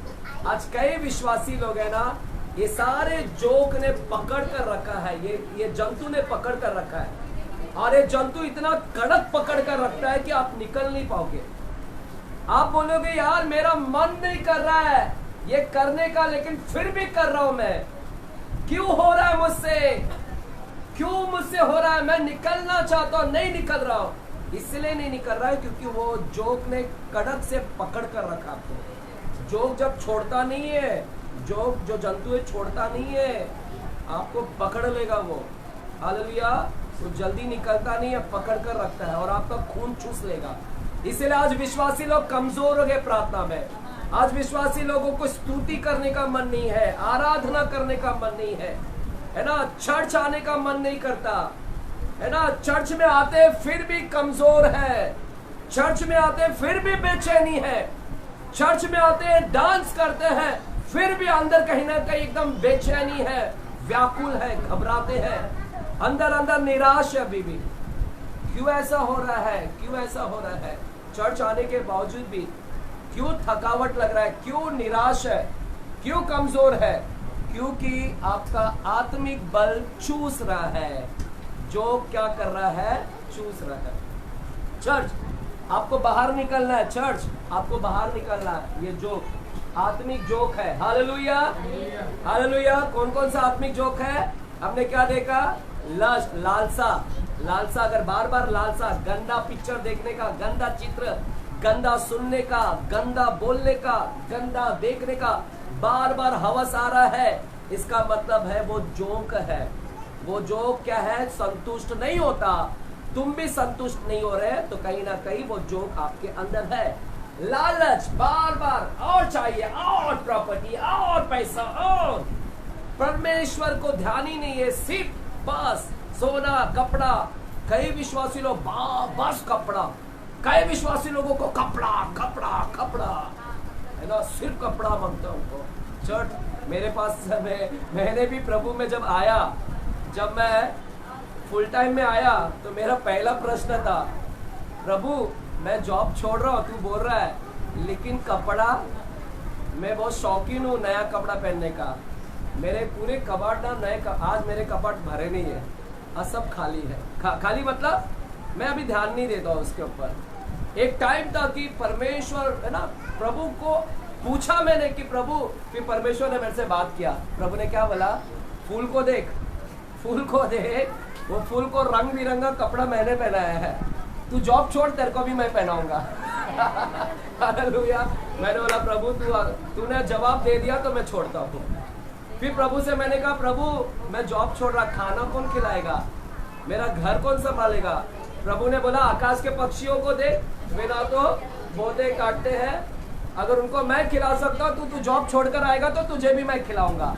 आज कई विश्वासी लोग हैं ना, ये सारे जोक ने पकड़ कर रखा है, ये जंतु ने पकड़ कर रखा है, और ये जंतु इतना कड़क पकड़ कर रखता है कि आप निकल नहीं पाओगे। आप बोलोगे यार मेरा मन नहीं कर रहा है ये करने का, लेकिन फिर भी कर रहा हूं मैं। क्यों हो रहा है मुझसे? क्यों मुझसे हो रहा है? मैं निकलना चाहता हूं, नहीं निकल रहा हूं। इसलिए नहीं निकल रहा है क्योंकि वो जोक ने कड़क से पकड़ कर रखा आपको। जोक जब छोड़ता नहीं है, जोक जो जंतु है छोड़ता नहीं है, आपको पकड़ लेगा वो। हालेलुया। वो जल्दी निकलता नहीं है, पकड़ कर रखता है और आपका खून चूस लेगा। इसलिए आज विश्वासी लोग कमजोर हो गए प्रार्थना में। आज विश्वासी लोगों को स्तुति करने का मन नहीं है, आराधना करने का मन नहीं है ना? चर्च आने का मन नहीं करता है ना? चर्च में आते फिर भी कमजोर है, चर्च में आते फिर भी बेचैनी है, चर्च में आते डांस करते हैं फिर भी अंदर कहीं ना कहीं एकदम बेचैनी है, व्याकुल है, घबराते हैं, अंदर निराश है अभी भी। क्यों ऐसा हो रहा है? क्यों ऐसा हो रहा है? चर्च आने के बावजूद भी क्यों थकावट लग रहा है? क्यों निराश है? क्यों कमजोर है? क्योंकि आपका आत्मिक बल चूस रहा है। जो क्या कर रहा है? चूस रहा है। चर्च, आपको बाहर निकलना है चर्च, आपको बाहर निकलना है। ये जोक आत्मिक जोक है। Hallelujah hallelujah. कौन कौन सा आत्मिक जोक है? आपने क्या देखा? लस्ट, लालसा। लालसा, अगर बार बार लालसा, गंदा पिक्चर देखने का, गंदा चित्र, गंदा सुनने का, गंदा बोलने का, गंदा देखने का बार बार हवस आ रहा है, इसका मतलब है वो जोक है। वो जोक क्या है? संतुष्ट नहीं होता। तुम भी संतुष्ट नहीं हो रहे, तो कहीं ना कहीं वो जोक आपके अंदर है। लालच, बार बार और चाहिए, और प्रॉपर्टी, और पैसा, और परमेश्वर को ध्यान ही नहीं है, सिर्फ बस सोना, कपड़ा। कई विश्वासी लोग बस कपड़ा, कई विश्वासी लोगों को कपड़ा कपड़ा कपड़ा है ना, सिर्फ कपड़ा मांगता उनको। चर्च मेरे पास मैंने भी प्रभु में जब आया, जब मैं फुल टाइम में आया, तो मेरा पहला प्रश्न था, प्रभु मैं जॉब छोड़ रहा हूँ, तू बोल रहा है, लेकिन कपड़ा, मैं बहुत शौकीन हूँ नया कपड़ा पहनने का। मेरे पूरे कबाड़ ना नए आज मेरे कबाड़ भरे नहीं है, आज सब खाली है। खाली मतलब मैं अभी ध्यान नहीं देता हूँ उसके ऊपर। एक टाइम था कि परमेश्वर है ना, प्रभु को पूछा मैंने कि प्रभु, फिर परमेश्वर ने मेरे से बात किया। प्रभु ने क्या बोला? फूल को देख, फूल को देख, वो फूल को रंग बिरंगा कपड़ा मैंने पहनाया है, तू जॉब छोड़, तेरे को भी मैं पहनाऊंगा। हालेलुया। मैंने बोला प्रभु तूने जवाब दे दिया तो मैं छोड़ता हूँ। फिर प्रभु से मैंने कहा, प्रभु मैं जॉब छोड़ रहा, खाना कौन खिलाएगा, मेरा घर कौन संभालेगा? प्रभु ने बोला आकाश के पक्षियों को देख, वे ना तो बोते काटते हैं, अगर उनको मैं खिला सकता हूँ, तू जॉब छोड़कर आएगा तो तुझे भी मैं खिलाऊंगा।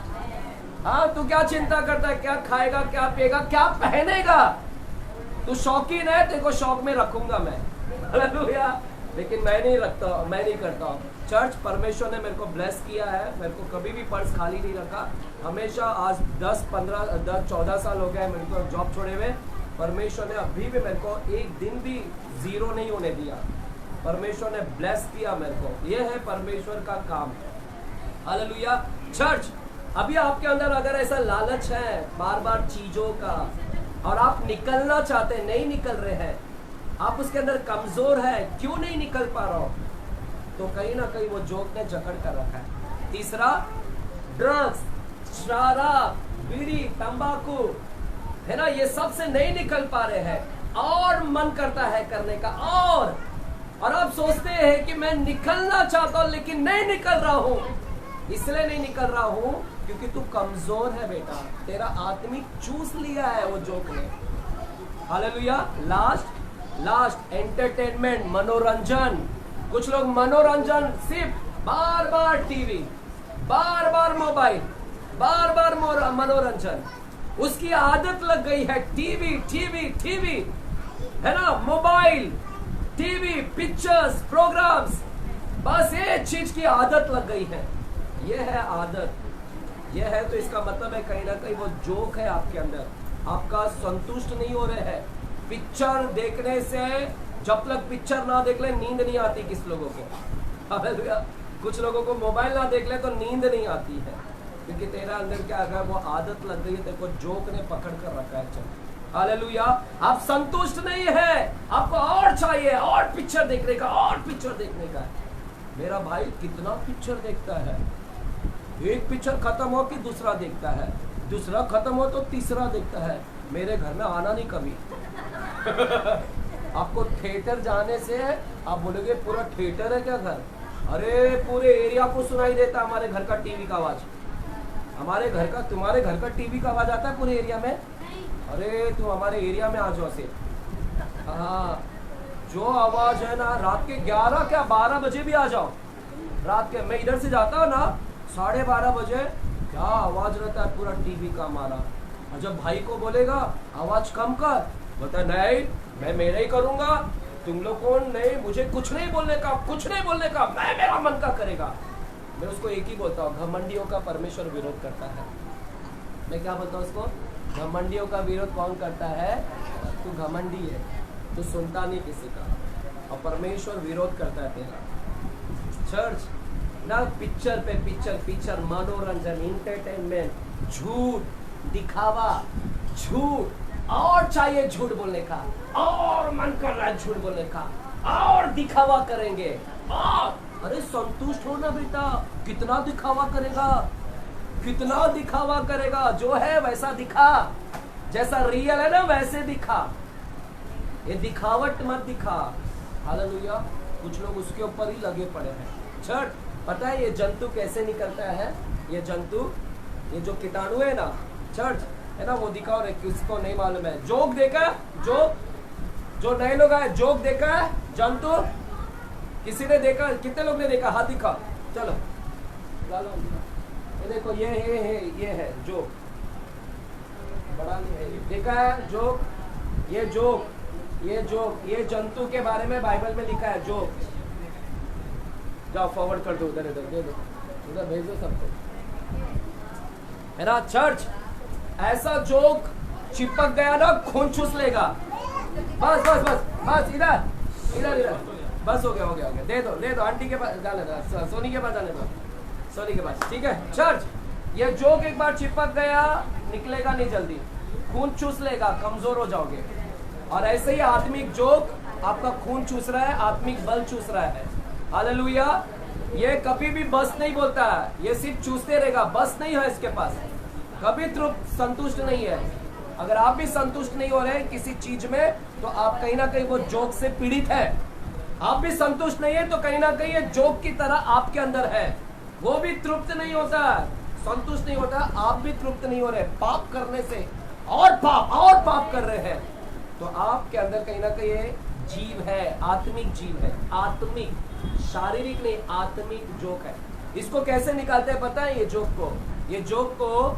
हाँ, तू क्या चिंता करता है, क्या खाएगा, क्या पिएगा, क्या पहनेगा? तू शौकीन है, तेरे को शौक में रखूंगा मैं। हालेलुया। लेकिन मैं नहीं रखता, मैं नहीं करता हूँ। चर्च, परमेश्वर ने मेरे को ब्लेस किया है, मेरे को कभी भी पर्स खाली नहीं रखा हमेशा। आज 10-14 साल हो गए मेरे को जॉब छोड़े हुए। परमेश्वर ने अभी भी मेरे को एक दिन भी जीरो नहीं होने दिया। परमेश्वर ने ब्लेस किया मेरे को, ये है परमेश्वर का काम। हालेलुया। चर्च, अभी आपके अंदर अगर ऐसा लालच है बार बार चीजों का, और आप निकलना चाहते हैं, नहीं निकल रहे हैं, आप उसके अंदर कमजोर है, क्यों नहीं निकल पा रहा हो, तो कहीं ना कहीं वो जोक ने जकड़ कर रखा है। तीसरा, ड्रग्स, शराब, बीड़ी, तंबाकू, है ना, ये सब से नहीं निकल पा रहे हैं, और मन करता है करने का, और आप सोचते हैं कि मैं निकलना चाहता हूं लेकिन नहीं निकल रहा हूं। इसलिए नहीं निकल रहा हूं क्योंकि तू कमजोर है बेटा, तेरा आत्मिक चूस लिया है वो जोक ने। हालेलुया। लास्ट एंटरटेनमेंट, मनोरंजन। कुछ लोग मनोरंजन सिर्फ बार बार टीवी, बार बार मोबाइल, बार बार मनोरंजन, उसकी आदत लग गई है। टीवी है ना, मोबाइल, टीवी, पिक्चर्स, प्रोग्राम्स, बस एक चीज की आदत लग गई है। ये है आदत, ये है, तो इसका मतलब है कहीं ना कहीं वो जोक है आपके अंदर, आपका संतुष्ट नहीं हो रहे हैं। पिक्चर देखने से, जब तक पिक्चर ना देख ले नींद नहीं आती किस लोगों को। कुछ लोगों को मोबाइल ना देख ले तो नींद नहीं आती है, क्योंकि तेरा अंदर क्या है, वो आदत लग गई है, तेरे को जोक ने पकड़ कर रखा है। चल हालेलुया। आप संतुष्ट नहीं है, आपको और चाहिए, और पिक्चर देखने का, और पिक्चर देखने का। मेरा भाई कितना पिक्चर देखता है, एक पिक्चर खत्म हो कि दूसरा देखता है, दूसरा खत्म हो तो तीसरा देखता है। मेरे घर में आना नहीं कभी। आपको थिएटर जाने से आप बोलोगे पूरा थिएटर है क्या घर? अरे पूरे एरिया को सुनाई देता हमारे घर का टीवी का आवाज। हमारे घर का, तुम्हारे घर का टीवी का आवाज आता है पूरे एरिया में? अरे तुम हमारे एरिया में आ जाओ से। हाँ, जो आवाज है ना, रात के 11 क्या 12 बजे भी आ जाओ। रात के मैं इधर से जाता हूँ ना, 12:30 बजे क्या आवाज रहता है पूरा टीवी का हमारा। और जब भाई को बोलेगा आवाज कम कर, बोलता नहीं मैं मेरा ही करूंगा, तुम लोग कौन, नहीं मुझे कुछ नहीं बोलने का, कुछ नहीं बोलने का, मैं मेरा मन का करेगा। मैं उसको एक ही बोलता हूँ, घमंडियों का परमेश्वर विरोध करता है। मैं क्या बोलता हूँ उसको? घमंडियों का विरोध कौन करता है? तू घमंडी है, तू सुनता नहीं किसी का, और परमेश्वर विरोध करता है तेरा। चर्च ना, पिक्चर पे पिक्चर, मनोरंजन, इंटरटेनमेंट, झूठ, दिखावा, झूठ, और चाहिए झूठ बोलने का, और मन कर रहा है झूठ बोलने का, और दिखावा करेंगे। अरे संतुष्ट हो ना बेटा, कितना दिखावा करेगा, कितना दिखावा करेगा। जो है वैसा दिखा, जैसा रियल है ना वैसे दिखा, ये दिखावट मत दिखा। हालेलुया। कुछ लोग उसके ऊपर ही लगे पड़े हैं। चर्च, पता है ये जंतु कैसे निकलता है? ये जंतु, ये जो कीटाणु है ना, चर्च है ना, वो दिखाओ रे, किसको नहीं मालूम है। जोक देखा, जो नए लोग आए, जोक देखा है, जंतु किसी ने देखा? कितने लोग ने देखा? हाथ दिखा, चलो डालो। ये देखो, ये है जोक, बड़ा नहीं है, देखा है जोक? ये जंतु के बारे में बाइबल में लिखा है, जोक। जाओ फॉरवर्ड कर दो, उधर दे दो, उधर भेज दो सबको, है ना। चर्च, ऐसा जोक चिपक गया ना, खून चूस लेगा। बस बस बस बस, इधर बस, हो गया। दे दो आंटी के पास जाने दो, सोनी के पास जाने दो, सोनी के पास, ठीक है। चर्च, ये जोक एक बार चिपक गया, निकलेगा नहीं जल्दी, खून चूस लेगा, कमजोर हो जाओगे। और ऐसे ही आत्मिक जोक आपका खून चूस रहा है, आत्मिक बल चूस रहा है। हालेलुया। ये कभी भी बस नहीं बोलता है, ये सिर्फ चूसते रहेगा, बस नहीं है इसके पास, कभी तृप्त संतुष्ट नहीं है। अगर आप भी संतुष्ट नहीं हो रहे किसी चीज में, तो आप कहीं ना कहीं वो जोक से पीड़ित है। आप भी संतुष्ट नहीं है तो कहीं ना कहीं ये जोक की तरह आपके अंदर है। वो भी तृप्त नहीं होता, संतुष्ट नहीं होता, आप भी तृप्त नहीं हो रहे, पाप करने से और पाप कर रहे हैं। तो आपके अंदर कहीं ना कहीं ये जीव है, आत्मिक जीव है, आत्मिक, शारीरिक नहीं, आत्मिक जोक है। इसको कैसे निकालते हैं पता है? ये जोक को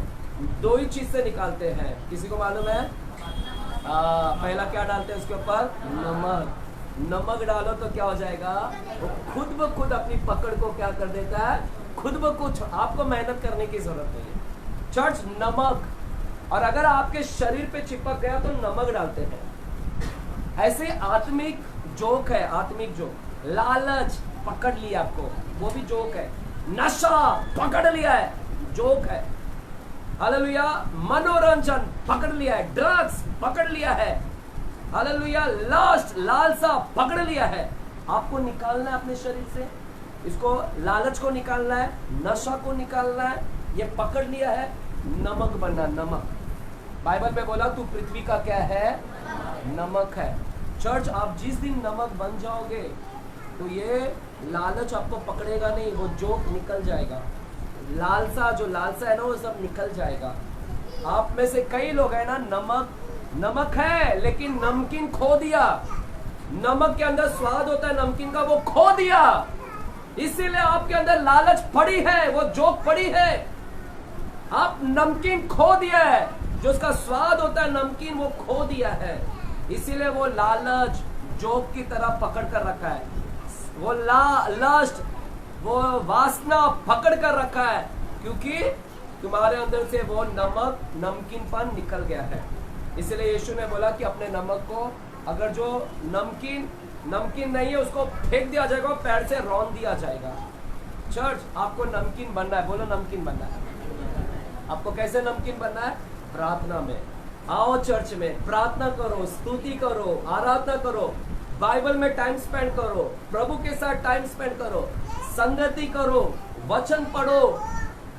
दो ही चीज से निकालते हैं, किसी को मालूम है? पहला क्या डालते हैं उसके ऊपर? नमक डालो तो क्या हो जाएगा? वो खुद ब खुद अपनी पकड़ को क्या कर देता है? खुद ब खुद, आपको मेहनत करने की जरूरत नहीं है। चर्च, नमक, और अगर आपके शरीर पे चिपक गया तो नमक डालते हैं। ऐसे आत्मिक जोक है, आत्मिक जोक। लालच पकड़ लिया आपको, वो भी जोक है। नशा पकड़ लिया है, जोक है। हालेलुया। मनोरंजन पकड़ लिया है, ड्रग्स पकड़ लिया है। हालेलुया। लस्ट, लालसा पकड़ लिया है। आपको निकालना है अपने शरीर से, इसको लालच को निकालना है, नशा को निकालना है। ये पकड़ लिया है, नमक बनना। नमक, बाइबल में बोला तू पृथ्वी का क्या है? नमक है। चर्च, आप जिस दिन नमक बन जाओगे तो ये लालच आपको पकड़ेगा नहीं, वो जोक निकल जाएगा। लालसा, जो लालसा है ना, वो सब निकल जाएगा। आप में से कई लोग है ना, नमक है लेकिन नमकीन खो दिया। नमक के अंदर स्वाद होता है नमकीन का, वो खो दिया। इसीलिए आपके अंदर लालच पड़ी है, वो जोक पड़ी है। आप नमकीन खो दिया है, जो उसका स्वाद होता है नमकीन, वो खो दिया है। इसीलिए वो लालच जोक की तरह पकड़ कर रखा है। वो लस्ट, वो वासना पकड़ कर रखा है, क्योंकि तुम्हारे अंदर से वो नमकीनपन निकल गया है। इसलिए यीशु ने बोला कि अपने नमक को, अगर जो नमकीन नहीं है उसको फेंक दिया जाएगा, पैर से रौंद दिया जाएगा। चर्च, आपको नमकीन बनना है, बोलो नमकीन बनना है। आपको कैसे नमकीन बनना है? प्रार्थना में आओ, चर्च में प्रार्थना करो, स्तुति करो, आराधना करो, बाइबल में टाइम स्पेंड करो, प्रभु के साथ टाइम स्पेंड करो, संगति करो, वचन पढ़ो।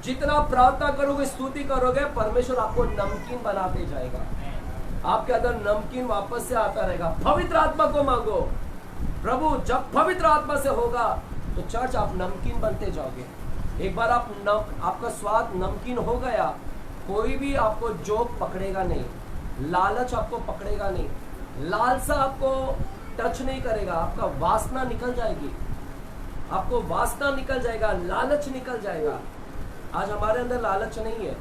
जितना प्रार्थना करोगे, स्तुति करोगे, परमेश्वर आपको नमकीन बनाते जाएगा। आपके अंदर नमकीन वापस से आता रहेगा। पवित्र आत्मा को मांगो। प्रभु जब पवित्र आत्मा से होगा तो चर्च आप नमकीन बनते जाओगे। एक बार आपका स्वाद नमकीन हो गया, कोई भी आपको जोक पकड़ेगा नहीं, लालच आपको पकड़ेगा नहीं, लालसा आपको टच नहीं करेगा। आपका वासना निकल जाएगी, आपको वासना निकल जाएगा, लालच निकल जाएगा। आज हमारे अंदर लालच नहीं है,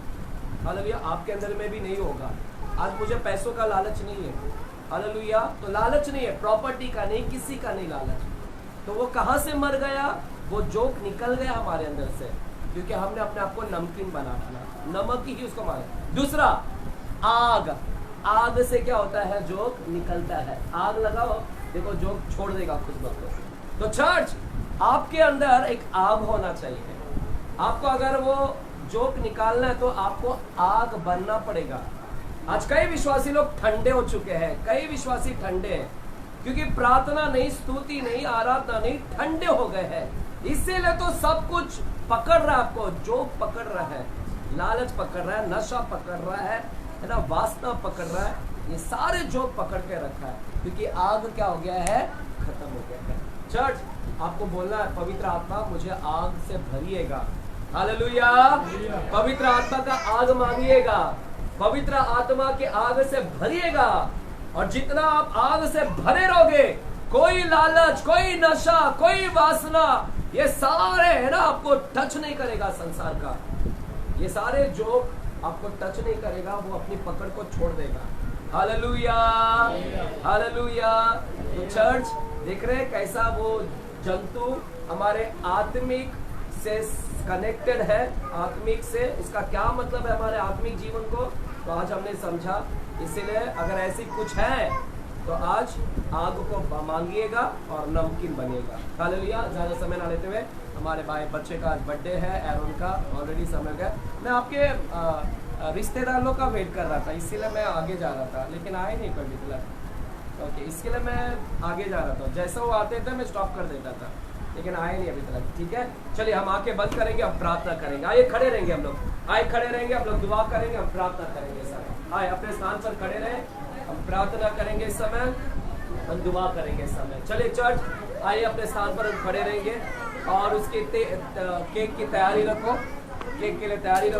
हालेलुया। आपके अंदर में भी नहीं होगा। आज मुझे पैसों का लालच नहीं है, हालेलुया। तो लालच नहीं है, प्रॉपर्टी का नहीं, किसी का नहीं लालच। तो वो कहाँ से मर गया? वो जोक निकल गया हमारे अंदर से, क्योंकि हमने अपने आप को नमकीन बना दिया। नमक ही उसको मारे। दूसरा, आग से क्या होता है? जोक निकलता है। आग लगाओ, देखो जोक छोड़ देगा खुद ब खुद। तो चर्च, आपके अंदर एक आग होना चाहिए। आपको अगर वो जोक निकालना है तो आपको आग बनना पड़ेगा। आज कई विश्वासी लोग ठंडे हो चुके हैं, कई विश्वासी ठंडे हैं। क्योंकि प्रार्थना नहीं, स्तुति नहीं, आराधना नहीं, ठंडे हो गए हैं। इसीलिए तो सब कुछ पकड़ रहा है आपको, जो पकड़ रहा है, लालच पकड़ रहा है, नशा पकड़ रहा है ना, वासना पकड़ रहा है, ये सारे जो पकड़ के रखा है, क्योंकि आग क्या हो गया है, खत्म हो गया है। चर्च आपको बोलना है, पवित्र आत्मा मुझे आग से भरिएगा। हालेलुया। पवित्र आत्मा का आग मांगिएगा, पवित्र आत्मा के आग से भरिएगा, और जितना आप आग से भरे रहोगे, कोई लालच, कोई नशा, कोई वासना, ये सारे है ना आपको टच नहीं करेगा। संसार का ये सारे जो आपको टच नहीं करेगा, वो अपनी पकड़ को छोड़ देगा। Hallelujah, hallelujah. तो चर्च देख रहे हैं कैसा वो जंतु हमारे आत्मिक से कनेक्टेड है, आत्मिक से। इसका क्या मतलब है हमारे आत्मिक जीवन को, तो आज हमने समझा। इसीलिए अगर ऐसी कुछ है तो आज आग को मांगिएगा और नमकीन बनेगा। हालेलुया। ज़्यादा समय ना लेते हुए, हमारे भाई बच्चे का आज बर्थडे है, एरोन का, ऑलरेडी समय गया। मैं आपके रिश्तेदार लोग का वेट कर रहा था, इसीलिए मैं आगे जा रहा था, लेकिन आए नहीं पर्टिकुलर। ओके, इसके लिए मैं आगे जा रहा था। जैसे वो आते थे मैं स्टॉप कर देता था, लेकिन आए नहीं अभी तक। ठीक है, चलिए हम आंखें बंद करेंगे, हम प्रार्थना करेंगे। आइए खड़े रहेंगे हम लोग, आए खड़े रहेंगे, हम लोग दुआ करेंगे, हम प्रार्थना करेंगे। सर आए अपने स्थान पर खड़े रहे, हम प्रार्थना करेंगे इस समय, हम दुआ करेंगे इस समय। चलिए चर्च आइए अपने स्थान पर हम खड़े रहेंगे, और उसके केक की तैयारी रखो, केक के लिए तैयारी रखो।